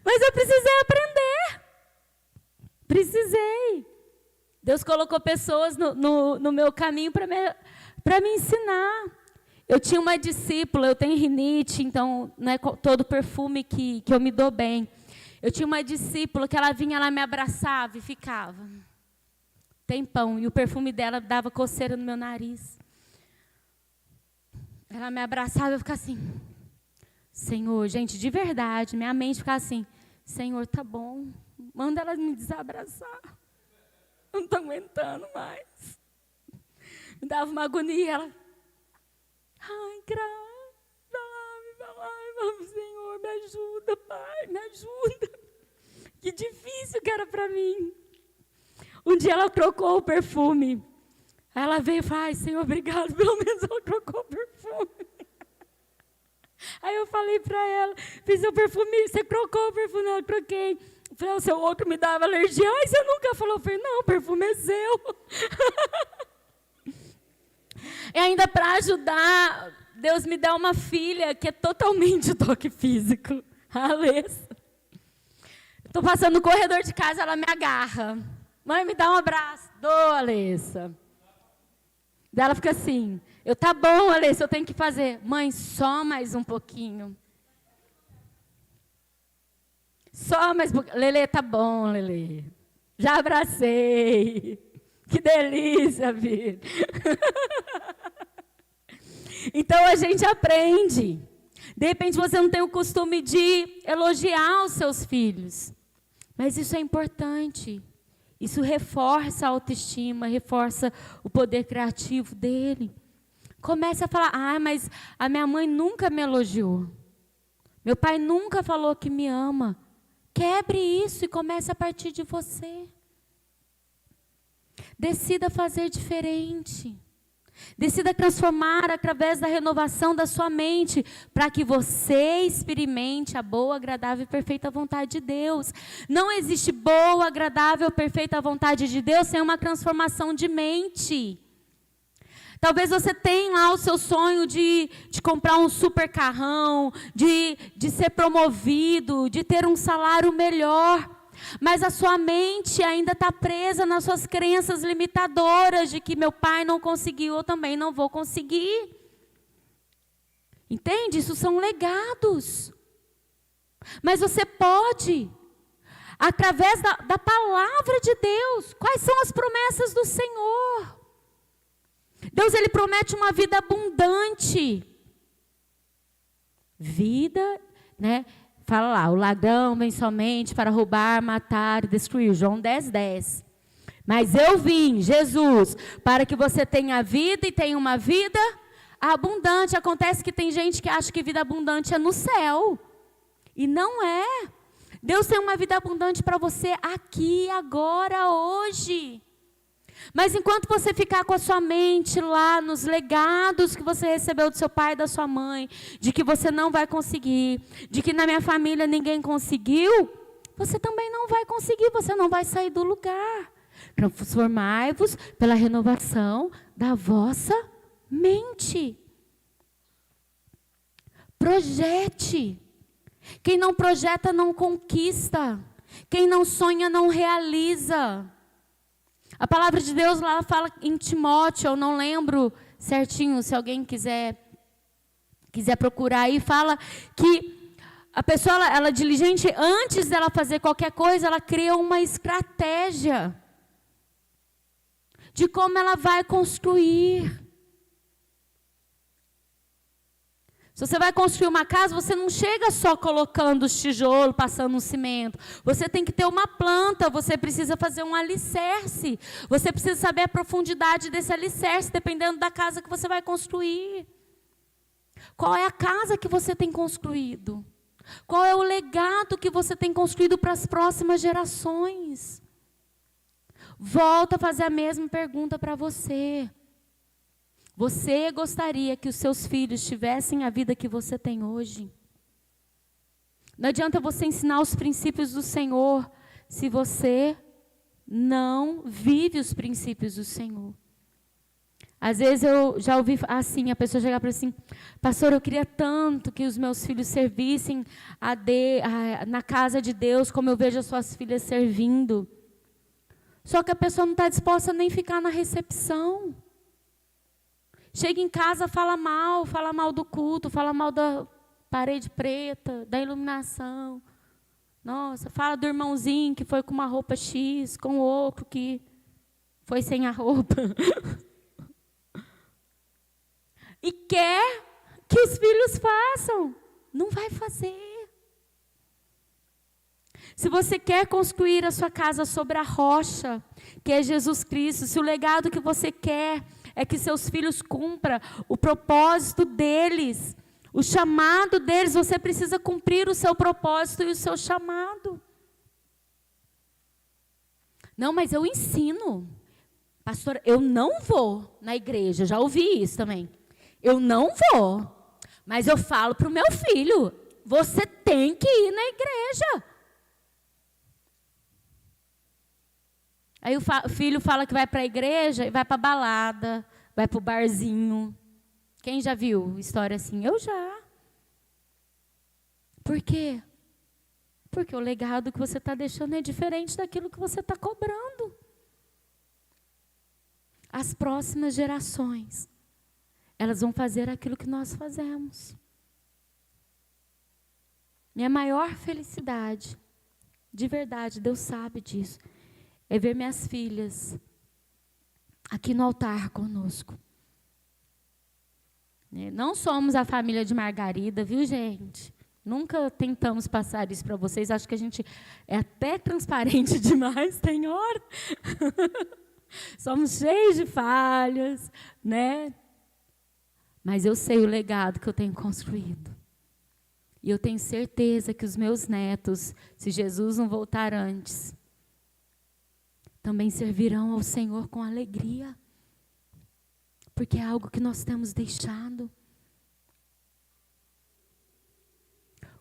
Mas eu precisei aprender. Precisei. Deus colocou pessoas no meu caminho para me ensinar. Eu tinha uma discípula, eu tenho rinite, então não é todo perfume que eu me dou bem. Eu tinha uma discípula que ela vinha, ela me abraçava e ficava. Tempão. E o perfume dela dava coceira no meu nariz. Ela me abraçava e eu ficava assim... Senhor, gente, de verdade, minha mente ficava assim, Senhor, tá bom, manda ela me desabraçar. Eu não estou aguentando mais. Me dava uma agonia, ela, ai, vai, Senhor, me ajuda, Pai, me ajuda. Que difícil que era para mim. Um dia ela trocou o perfume. Ela veio e falou, ai, Senhor, obrigado, pelo menos ela trocou o perfume. Aí eu falei para ela, fiz seu perfume, você trocou o perfume? Eu troquei. Eu falei, o seu outro me dava alergia. Ai, você nunca falou? Eu falei, não, o perfume é seu. E ainda para ajudar, Deus me dá uma filha que é totalmente toque físico. A Alessa. Estou passando no corredor de casa, ela me agarra. Mãe, me dá um abraço. Dou, Alessa. Daí ela fica assim... Eu, tá bom, Alessa, eu tenho que fazer. Mãe, só mais um pouquinho. Só mais um pouquinho. Lelê, tá bom, Lelê. Já abracei. Que delícia, filho. Então, a gente aprende. De repente, você não tem o costume de elogiar os seus filhos. Mas isso é importante. Isso reforça a autoestima, reforça o poder criativo dele. Comece a falar, ah, mas a minha mãe nunca me elogiou. Meu pai nunca falou que me ama. Quebre isso e comece a partir de você. Decida fazer diferente. Decida transformar através da renovação da sua mente, para que você experimente a boa, agradável e perfeita vontade de Deus. Não existe boa, agradável, perfeita vontade de Deus sem uma transformação de mente. Talvez você tenha lá o seu sonho de comprar um super carrão, de ser promovido, de ter um salário melhor. Mas a sua mente ainda está presa nas suas crenças limitadoras de que meu pai não conseguiu, eu também não vou conseguir. Entende? Isso são legados. Mas você pode, através da palavra de Deus, quais são as promessas do Senhor? Deus, Ele promete uma vida abundante. Vida, né? Fala lá, o ladrão vem somente para roubar, matar e destruir. João 10:10. Mas eu vim, Jesus, para que você tenha vida e tenha uma vida abundante. Acontece que tem gente que acha que vida abundante é no céu. E não é. Deus tem uma vida abundante para você aqui, agora, hoje. Mas enquanto você ficar com a sua mente lá nos legados que você recebeu do seu pai e da sua mãe, de que você não vai conseguir, de que na minha família ninguém conseguiu, você também não vai conseguir, você não vai sair do lugar. Transformai-vos pela renovação da vossa mente. Projete. Quem não projeta não conquista. Quem não sonha não realiza. A palavra de Deus lá fala em Timóteo, eu não lembro certinho, se alguém quiser procurar aí, fala que a pessoa, ela é diligente, antes dela fazer qualquer coisa, ela cria uma estratégia de como ela vai construir. Se você vai construir uma casa, você não chega só colocando os tijolos, passando um cimento. Você tem que ter uma planta, você precisa fazer um alicerce. Você precisa saber a profundidade desse alicerce, dependendo da casa que você vai construir. Qual é a casa que você tem construído? Qual é o legado que você tem construído para as próximas gerações? Volto a fazer a mesma pergunta para você. Você gostaria que os seus filhos tivessem a vida que você tem hoje? Não adianta você ensinar os princípios do Senhor se você não vive os princípios do Senhor. Às vezes eu já ouvi assim, a pessoa chegar para mim assim, pastor, eu queria tanto que os meus filhos servissem na casa de Deus, como eu vejo as suas filhas servindo. Só que a pessoa não está disposta a nem ficar na recepção. Chega em casa, fala mal do culto, fala mal da parede preta, da iluminação. Nossa, fala do irmãozinho que foi com uma roupa X, com o outro que foi sem a roupa. E quer que os filhos façam. Não vai fazer. Se você quer construir a sua casa sobre a rocha, que é Jesus Cristo, se o legado que você quer é que seus filhos cumpram o propósito deles, o chamado deles, você precisa cumprir o seu propósito e o seu chamado. Não, mas eu ensino. Pastor, eu não vou na igreja, já ouvi isso também. Eu não vou, mas eu falo para o meu filho, você tem que ir na igreja. Aí o filho fala que vai para a igreja e vai para a balada, vai para o barzinho. Quem já viu história assim? Eu já. Por quê? Porque o legado que você está deixando é diferente daquilo que você está cobrando. As próximas gerações, elas vão fazer aquilo que nós fazemos. Minha maior felicidade, de verdade, Deus sabe disso, é ver minhas filhas aqui no altar conosco. Não somos a família de Margarida, viu, gente? Nunca tentamos passar isso para vocês. Acho que a gente é até transparente demais, tem hora. Somos cheios de falhas, né? Mas eu sei o legado que eu tenho construído. E eu tenho certeza que os meus netos, se Jesus não voltar antes, também servirão ao Senhor com alegria. Porque é algo que nós temos deixado.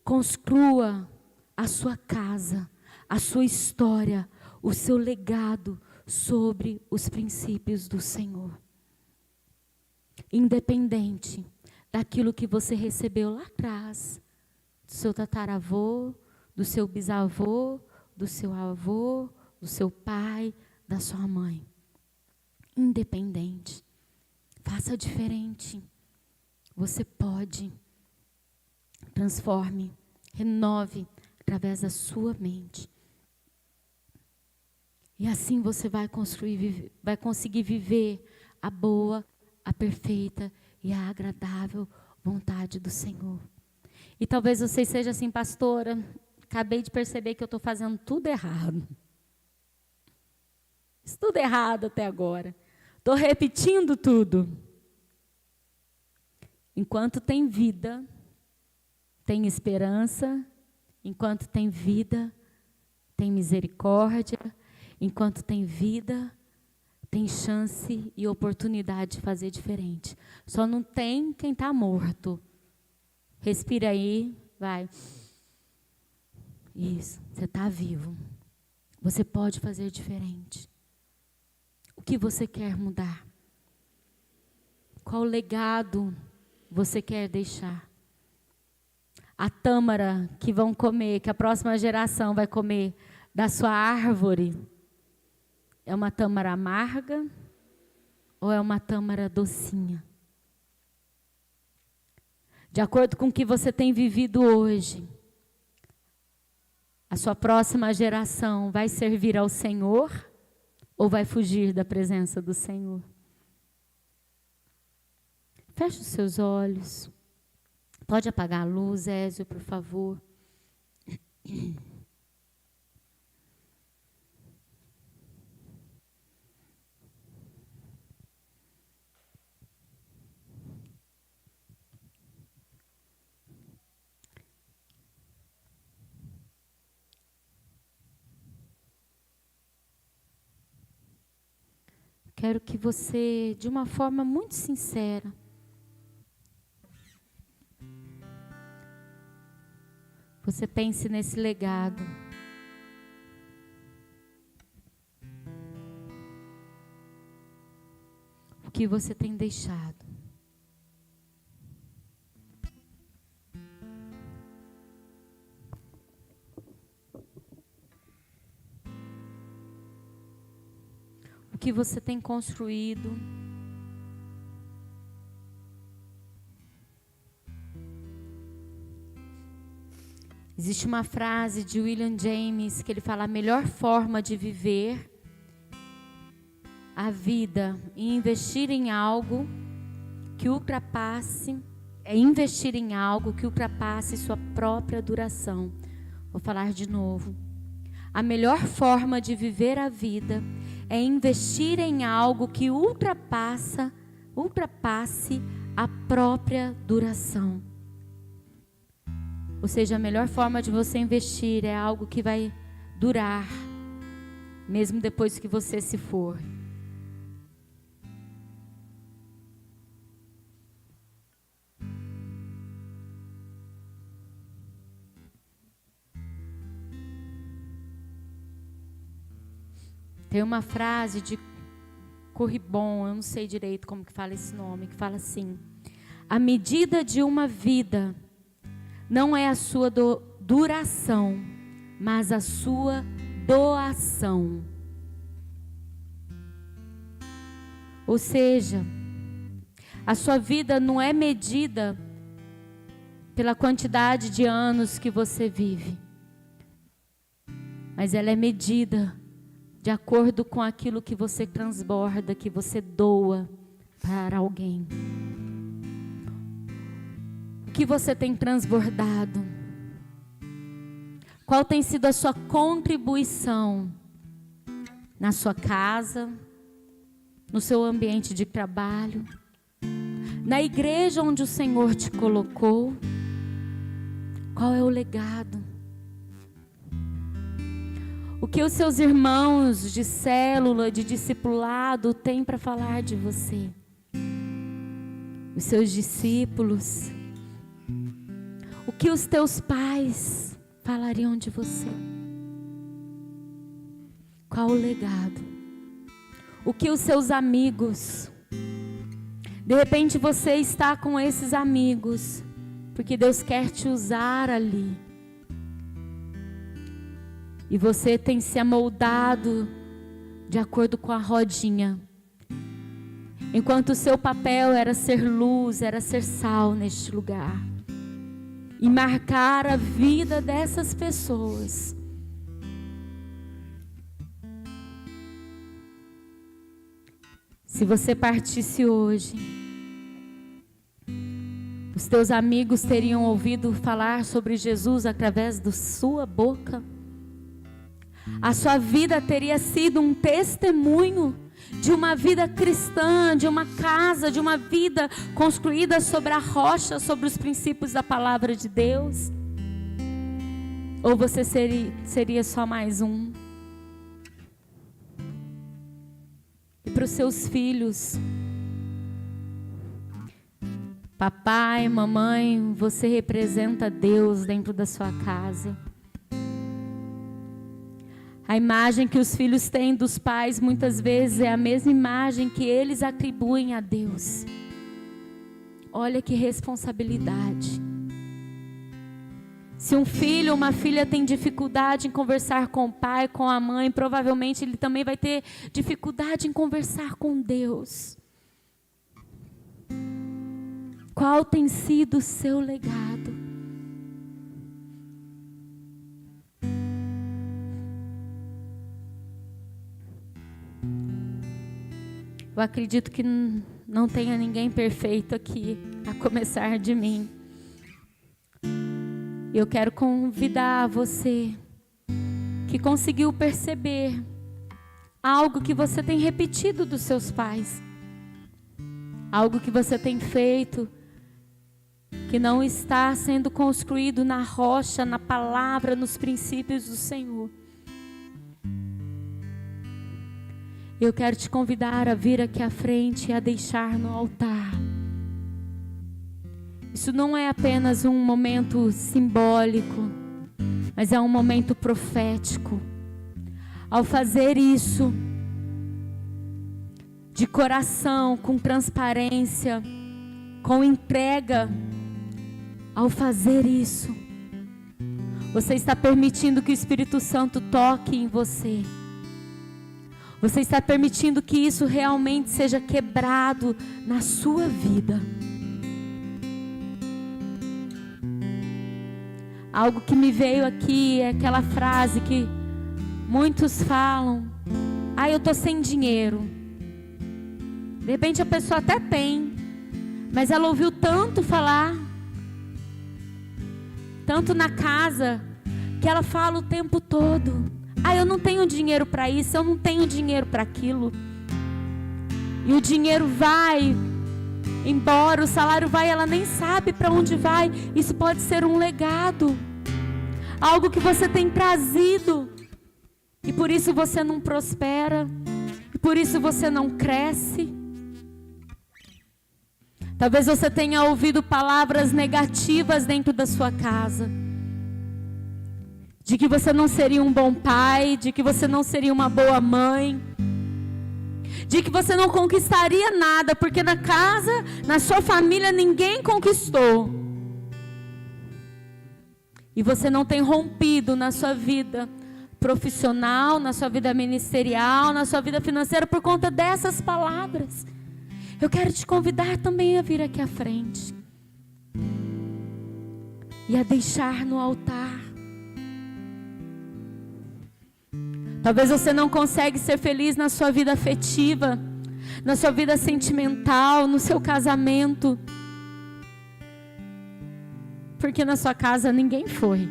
Construa a sua casa, a sua história, o seu legado sobre os princípios do Senhor. Independente daquilo que você recebeu lá atrás, do seu tataravô, do seu bisavô, do seu avô, do seu pai, da sua mãe. Independente. Faça diferente. Você pode. Transforme, renove através da sua mente. E assim você vai conseguir viver a boa, a perfeita e a agradável vontade do Senhor. E talvez você seja assim, pastora, acabei de perceber que eu estou fazendo tudo errado. Isso tudo errado até agora. Estou repetindo tudo. Enquanto tem vida, tem esperança. Enquanto tem vida, tem misericórdia. Enquanto tem vida, tem chance e oportunidade de fazer diferente. Só não tem quem está morto. Respira aí, vai. Isso, você está vivo. Você pode fazer diferente. O que você quer mudar? Qual legado você quer deixar? A tâmara que vão comer, que a próxima geração vai comer da sua árvore, é uma tâmara amarga ou é uma tâmara docinha? De acordo com o que você tem vivido hoje, a sua próxima geração vai servir ao Senhor ou vai fugir da presença do Senhor? Feche os seus olhos. Pode apagar a luz, Ézio, por favor. quero que você, de uma forma muito sincera, você pense nesse legado. O que você tem deixado. O que você tem construído. Existe uma frase de William James que ele fala: a melhor forma de viver a vida e investir em algo que ultrapasse, é investir em algo que ultrapasse sua própria duração. Vou falar de novo. A melhor forma de viver a vida é investir em algo que ultrapasse a própria duração. Ou seja, a melhor forma de você investir é algo que vai durar, mesmo depois que você se for. Tem uma frase de Corribon, eu não sei direito como que fala esse nome, que fala assim: a medida de uma vida não é a sua duração, mas a sua doação. Ou seja, a sua vida não é medida pela quantidade de anos que você vive, mas ela é medida de acordo com aquilo que você transborda, que você doa para alguém. O que você tem transbordado? Qual tem sido a sua contribuição na sua casa, no seu ambiente de trabalho, na igreja onde o Senhor te colocou? Qual é o legado? O que os seus irmãos de célula, de discipulado têm para falar de você? Os seus discípulos? O que os teus pais falariam de você? Qual o legado? O que os seus amigos? De repente você está com esses amigos, porque Deus quer te usar ali. E você tem se amoldado de acordo com a rodinha. Enquanto o seu papel era ser luz, era ser sal neste lugar. E marcar a vida dessas pessoas. Se você partisse hoje, os teus amigos teriam ouvido falar sobre Jesus através da sua boca. A sua vida teria sido um testemunho de uma vida cristã, de uma casa, de uma vida construída sobre a rocha, sobre os princípios da palavra de Deus? Ou você seria só mais um? E para os seus filhos, papai, mamãe, você representa Deus dentro da sua casa. A imagem que os filhos têm dos pais muitas vezes é a mesma imagem que eles atribuem a Deus. Olha que responsabilidade. Se um filho ou uma filha tem dificuldade em conversar com o pai, com a mãe, provavelmente ele também vai ter dificuldade em conversar com Deus. Qual tem sido o seu legado? Eu acredito que não tenha ninguém perfeito aqui, a começar de mim. E eu quero convidar você que conseguiu perceber algo que você tem repetido dos seus pais, algo que você tem feito, que não está sendo construído na rocha, na palavra, nos princípios do Senhor. Eu quero te convidar a vir aqui à frente e a deixar no altar. Isso não é apenas um momento simbólico, mas é um momento profético. Ao fazer isso, de coração, com transparência, com entrega, ao fazer isso, você está permitindo que o Espírito Santo toque em você. Você está permitindo que isso realmente seja quebrado na sua vida. Algo que me veio aqui é aquela frase que muitos falam: eu estou sem dinheiro. De repente a pessoa até tem, mas ela ouviu tanto falar, tanto na casa, que ela fala o tempo todo: eu não tenho dinheiro para isso, eu não tenho dinheiro para aquilo. E o dinheiro vai embora, o salário vai, ela nem sabe para onde vai. Isso pode ser um legado, algo que você tem trazido, e por isso você não prospera, e por isso você não cresce. Talvez você tenha ouvido palavras negativas dentro da sua casa, de que você não seria um bom pai, de que você não seria uma boa mãe, de que você não conquistaria nada, porque na casa, na sua família, ninguém conquistou. E você não tem rompido na sua vida profissional, na sua vida ministerial, na sua vida financeira, por conta dessas palavras. Eu quero te convidar também a vir aqui à frente e a deixar no altar. Talvez você não consiga ser feliz na sua vida afetiva, na sua vida sentimental, no seu casamento, porque na sua casa ninguém foi.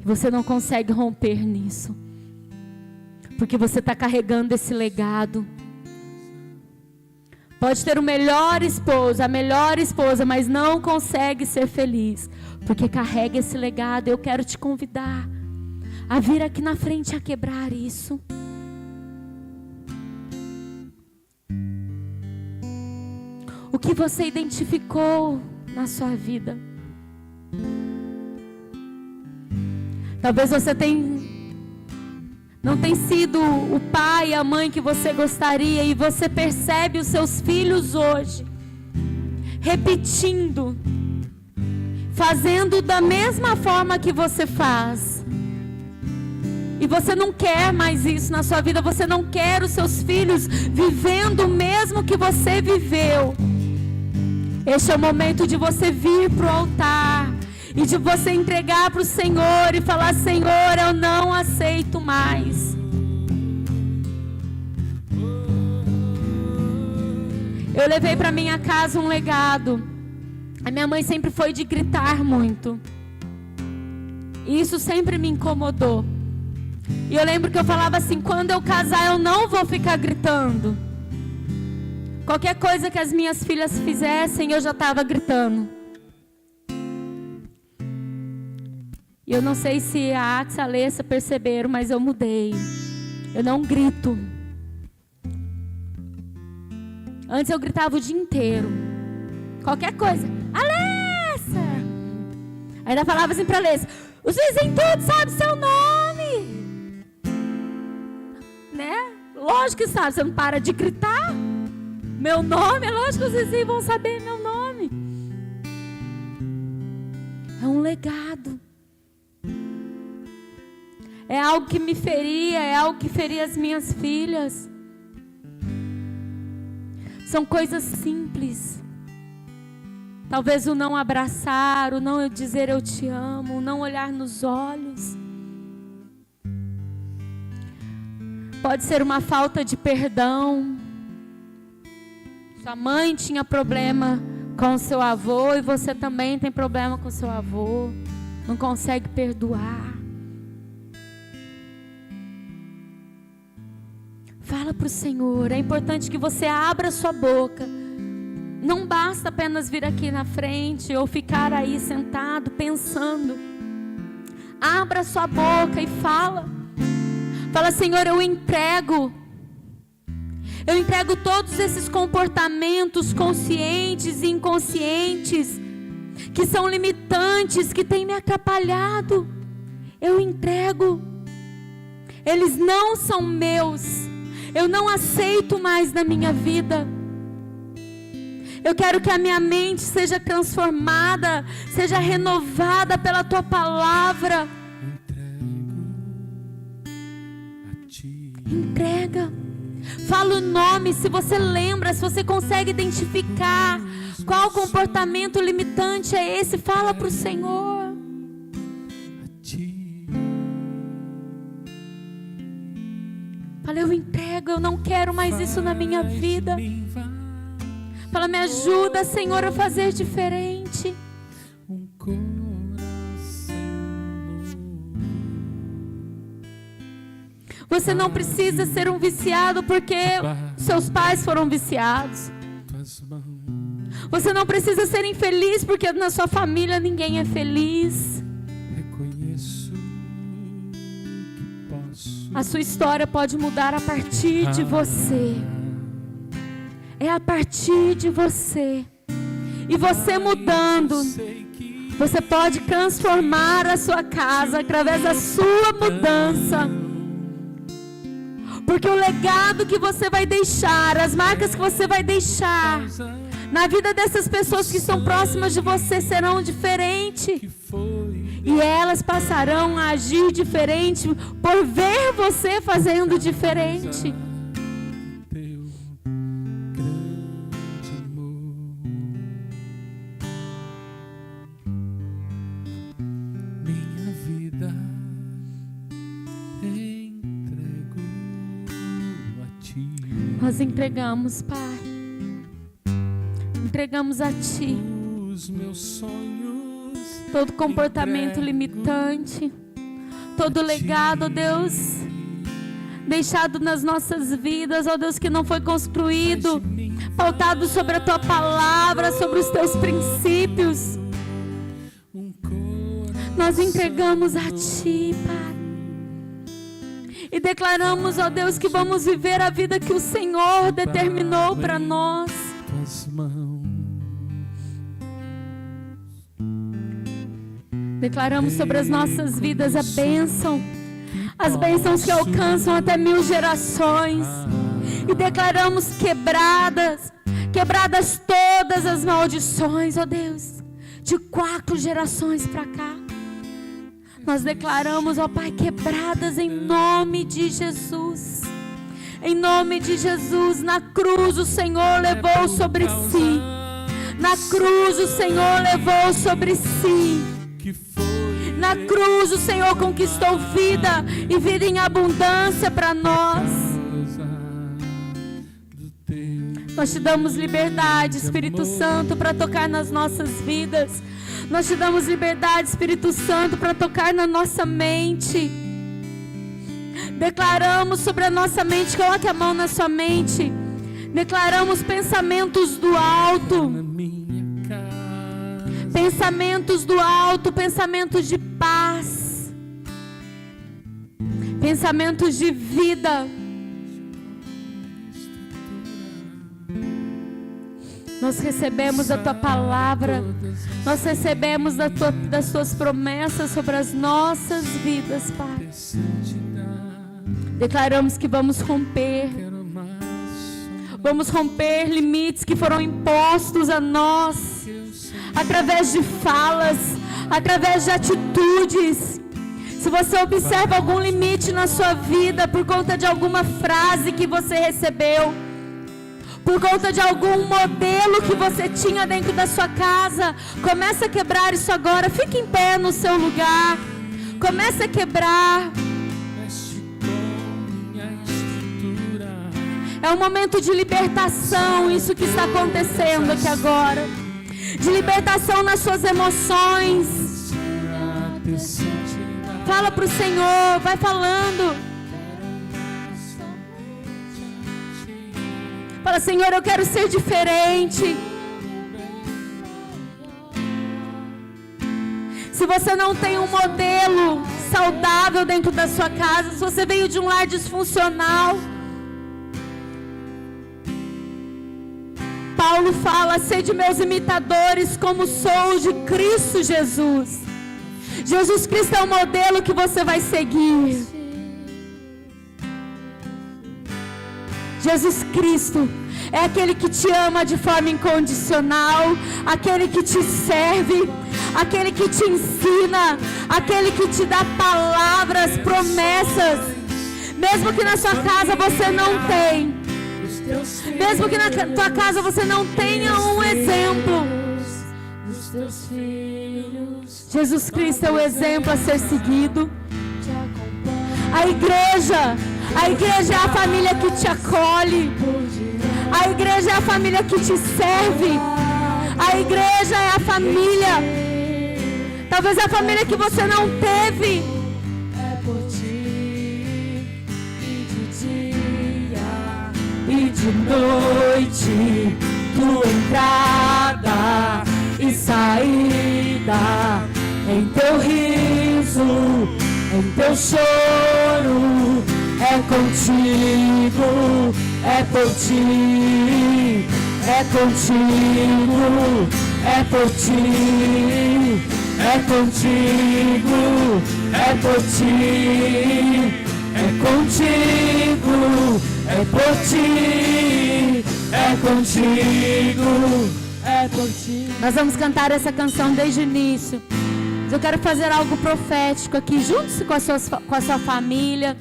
Você não consegue romper nisso, porque você está carregando esse legado. Pode ter o melhor esposo, a melhor esposa, mas não consegue ser feliz, porque carrega esse legado. Eu quero te convidar a vir aqui na frente a quebrar isso. O que você identificou na sua vida? Talvez você não tenha sido o pai, a mãe que você gostaria, e você percebe os seus filhos hoje repetindo, fazendo da mesma forma que você faz. E você não quer mais isso na sua vida, você não quer os seus filhos vivendo o mesmo que você viveu. Este é o momento de você vir para o altar e de você entregar para o Senhor e falar: Senhor, eu não aceito mais. Eu levei para minha casa um legado. A minha mãe sempre foi de gritar muito, e isso sempre me incomodou. E eu lembro que eu falava assim: quando eu casar eu não vou ficar gritando. Qualquer coisa que as minhas filhas fizessem, eu já estava gritando. E eu não sei se a Axa e a Alessa perceberam, mas eu mudei. Eu não grito. Antes eu gritava o dia inteiro. Qualquer coisa: Alessa! Ainda falava assim pra Alessa: os vizinhos todos sabem seu nome. Né? Lógico que sabe, você não para de gritar meu nome, é lógico que os vizinhos vão saber meu nome. É um legado. É algo que me feria, é algo que feria as minhas filhas. São coisas simples. Talvez o não abraçar, o não dizer eu te amo, o não olhar nos olhos. Pode ser uma falta de perdão. Sua mãe tinha problema com o seu avô e você também tem problema com o seu avô. Não consegue perdoar. Fala para o Senhor. É importante que você abra sua boca. Não basta apenas vir aqui na frente ou ficar aí sentado pensando. Abra sua boca e fala. Fala, Senhor, eu entrego todos esses comportamentos conscientes e inconscientes que são limitantes, que têm me atrapalhado. Eu entrego. Eles não são meus. Eu não aceito mais na minha vida. Eu quero que a minha mente seja transformada, seja renovada pela Tua palavra. Entrega. Fala o nome, se você lembra, se você consegue identificar qual comportamento limitante é esse, fala para o Senhor. Fala, eu entrego, eu não quero mais isso na minha vida. Fala, me ajuda, Senhor, a fazer diferente. Você não precisa ser um viciado porque seus pais foram viciados. Você não precisa ser infeliz porque na sua família ninguém é feliz. A sua história pode mudar a partir de você. É a partir de você. E você mudando, você pode transformar a sua casa através da sua mudança. Porque o legado que você vai deixar, as marcas que você vai deixar na vida dessas pessoas que estão próximas de você serão diferentes. E elas passarão a agir diferente por ver você fazendo diferente. Nós entregamos, Pai. Entregamos a Ti todo comportamento limitante, todo legado, ó Deus, deixado nas nossas vidas, ó Deus, que não foi construído, pautado sobre a Tua palavra, sobre os Teus princípios. Nós entregamos a Ti, Pai. E declaramos, ó Deus, que vamos viver a vida que o Senhor determinou para nós. Declaramos sobre as nossas vidas a bênção, as bênçãos que alcançam até 1000 gerações. E declaramos quebradas todas as maldições, ó Deus, de 4 gerações para cá. Nós declaramos, ó Pai, quebradas em nome de Jesus. Em nome de Jesus, na cruz o Senhor levou sobre si. Na cruz o Senhor levou sobre si. Na cruz o Senhor conquistou vida e vida em abundância para nós. Nós te damos liberdade, Espírito Santo, para tocar nas nossas vidas. Nós te damos liberdade, Espírito Santo, para tocar na nossa mente. Declaramos sobre a nossa mente, coloque a mão na sua mente. Declaramos pensamentos do alto. Pensamentos do alto, pensamentos de paz. Pensamentos de vida. Nós recebemos a Tua palavra. Nós recebemos das Tuas promessas sobre as nossas vidas, Pai. Declaramos que vamos romper. Vamos romper limites que foram impostos a nós. Através de falas, através de atitudes. Se você observa algum limite na sua vida por conta de alguma frase que você recebeu, por conta de algum modelo que você tinha dentro da sua casa, começa a quebrar isso agora. Fique em pé no seu lugar. Começa a quebrar. É um momento de libertação, isso que está acontecendo aqui agora. De libertação nas suas emoções. Fala para o Senhor, vai falando. Fala, Senhor, eu quero ser diferente. Se você não tem um modelo, saudável dentro da sua casa, se você veio de um lar disfuncional. Paulo fala: sede meus imitadores, como sou de Cristo Jesus. Jesus Cristo é o modelo que você vai seguir. Jesus Cristo é aquele que te ama de forma incondicional, aquele que te serve, aquele que te ensina, aquele que te dá palavras, promessas. Mesmo que na sua casa você não tenha, mesmo que na tua casa você não tenha um exemplo, Jesus Cristo é o exemplo a ser seguido. A igreja é a família que te acolhe. A igreja é a família que te serve. A igreja é a família, talvez a família que você não teve. É por ti, e de dia e de noite, tua entrada e saída, em teu riso, em teu choro, é contigo, é por ti, é contigo, é por ti, é contigo, é por ti, é contigo, é por ti, é contigo, é por ti. Nós vamos cantar essa canção desde o início. Eu quero fazer algo profético aqui, junto com a sua família.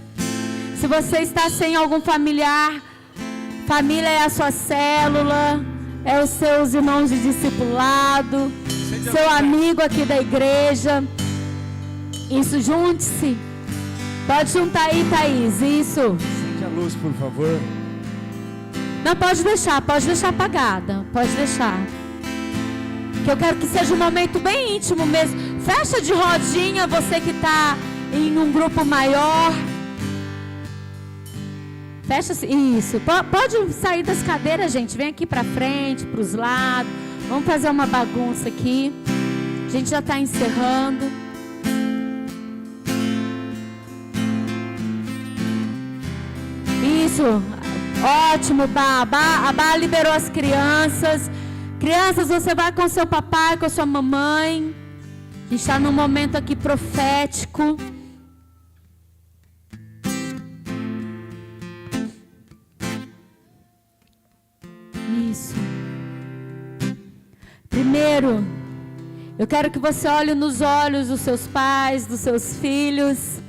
Se você está sem algum familiar, família é a sua célula, é os seus irmãos de discipulado, seu amigo aqui da igreja. Isso, junte-se. Pode juntar aí, Thaís, isso. Acende a luz, por favor. Não, pode deixar apagada, pode deixar. Que eu quero que seja um momento bem íntimo mesmo. Fecha de rodinha, você que está em um grupo maior. Fecha-se, isso. Pode sair das cadeiras, gente. Vem aqui para frente, para os lados. Vamos fazer uma bagunça aqui. A gente já está encerrando. Isso. Ótimo, Bá. A Bá liberou as crianças. Crianças, você vai com seu papai, com a sua mamãe. A gente está num momento aqui profético. Isso. Primeiro, eu quero que você olhe nos olhos dos seus pais, dos seus filhos.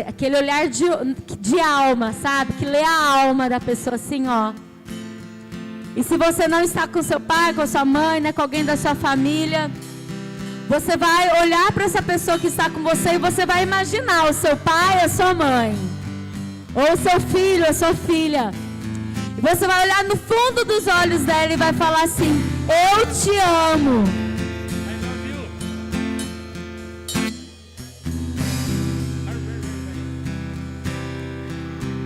Aquele olhar de alma, sabe? Que lê a alma da pessoa assim, ó. E se você não está com seu pai, com sua mãe, né, com alguém da sua família, você vai olhar para essa pessoa que está com você e você vai imaginar o seu pai, a sua mãe, ou o seu filho, a sua filha. E você vai olhar no fundo dos olhos dela e vai falar assim: eu te amo.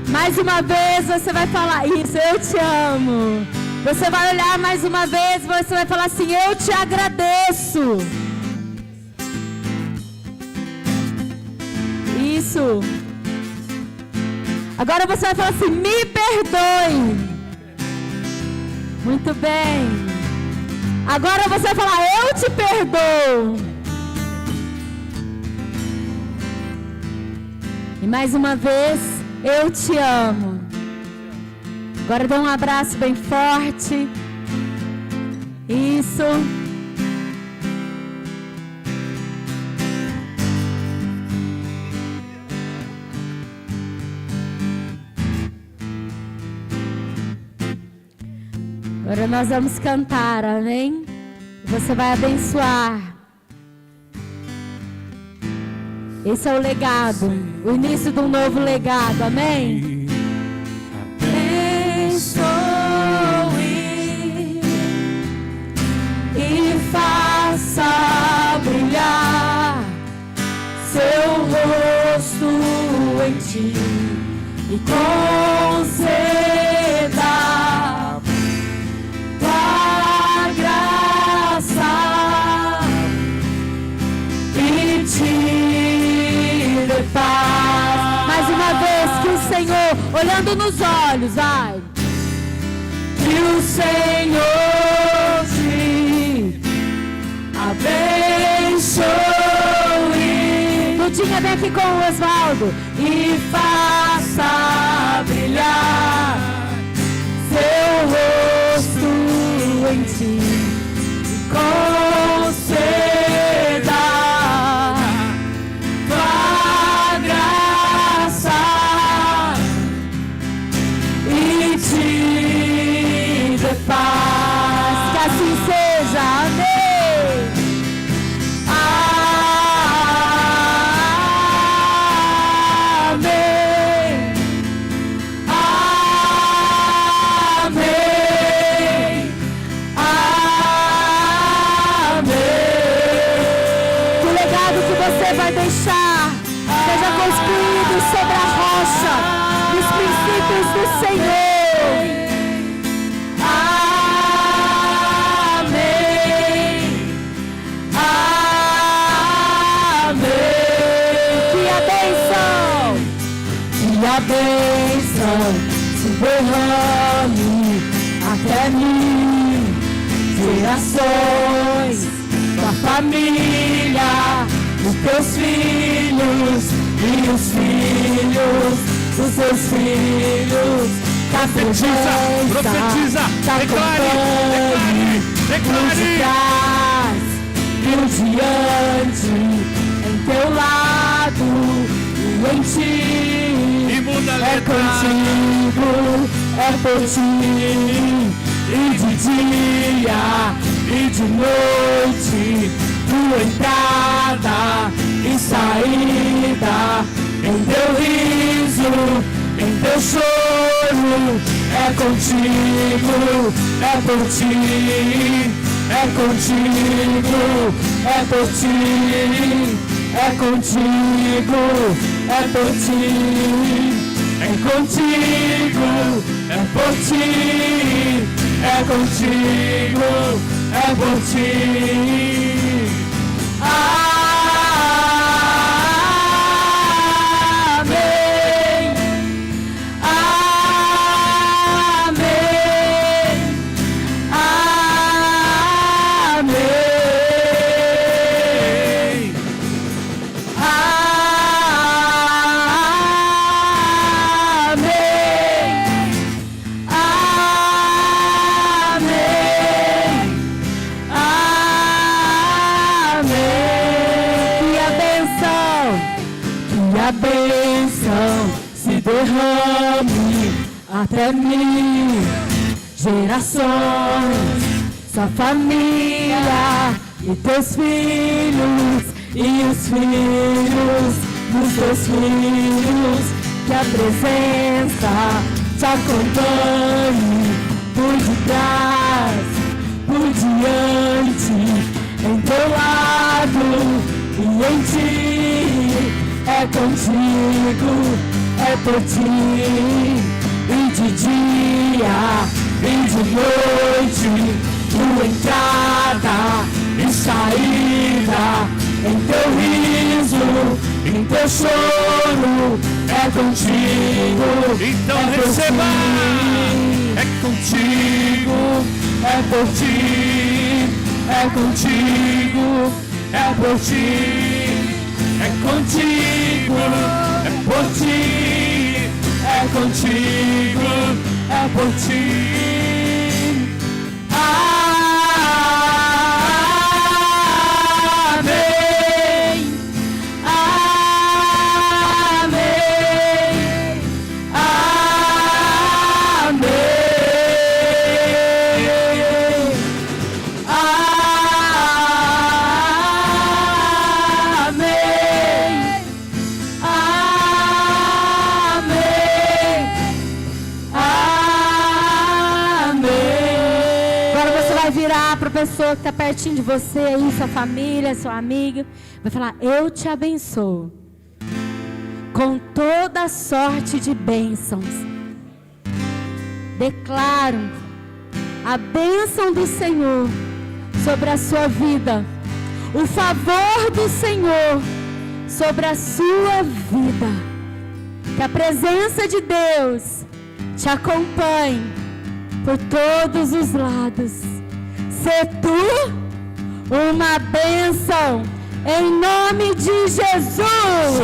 Mais uma vez você vai falar isso: eu te amo. Você vai olhar mais uma vez e você vai falar assim: eu te agradeço. Isso. Agora você vai falar assim: me perdoe. Muito bem. Agora você vai falar: eu te perdoo. E mais uma vez: eu te amo. Agora dá um abraço bem forte. Isso. Agora nós vamos cantar, amém? Você vai abençoar. Esse é o legado, o início de um novo legado, amém? E faça brilhar seu rosto em ti e conceda tua graça olhando nos olhos, vai. Que o Senhor te abençoe. Lutinha, vem aqui com o Osvaldo. E faça brilhar seu rosto em ti. Conceda tua graça e te dê paz. Que assim seja, amém. Você vai deixar, seja construído sobre a rocha dos princípios do Senhor. Amém. Amém. Que a bênção se derrame até mim, gerações da família, os teus filhos e os filhos dos teus filhos. Profetiza, declare. E o diante em teu lado e em ti. E muda a É letra. contigo, é por ti. E de dia e de noite, tua entrada e saída, em teu riso, em teu choro, é contigo, é por ti, é contigo, é por ti, é contigo, é por ti, é contigo, é por ti, é contigo, é por ti. Amém. Amém. Amém. A bênção se derrame até mim, gerações, sua família e teus filhos e os filhos dos teus filhos, que a presença te acompanhe por detrás, por diante, em teu lado e em ti. É contigo, é por ti, e de dia e de noite, tua entrada e saída, em teu riso, em teu choro, é contigo. Então é receba, é contigo, é por ti, é contigo, é por ti. É contigo, é por ti, é contigo, é por ti. Amém, amém, Para a pessoa que está pertinho de você aí, sua família, seu amigo, vai falar: eu te abençoo com toda sorte de bênçãos. Declaro a bênção do Senhor sobre a sua vida, o favor do Senhor sobre a sua vida. Que a presença de Deus te acompanhe por todos os lados. Sê tu uma bênção em nome de Jesus.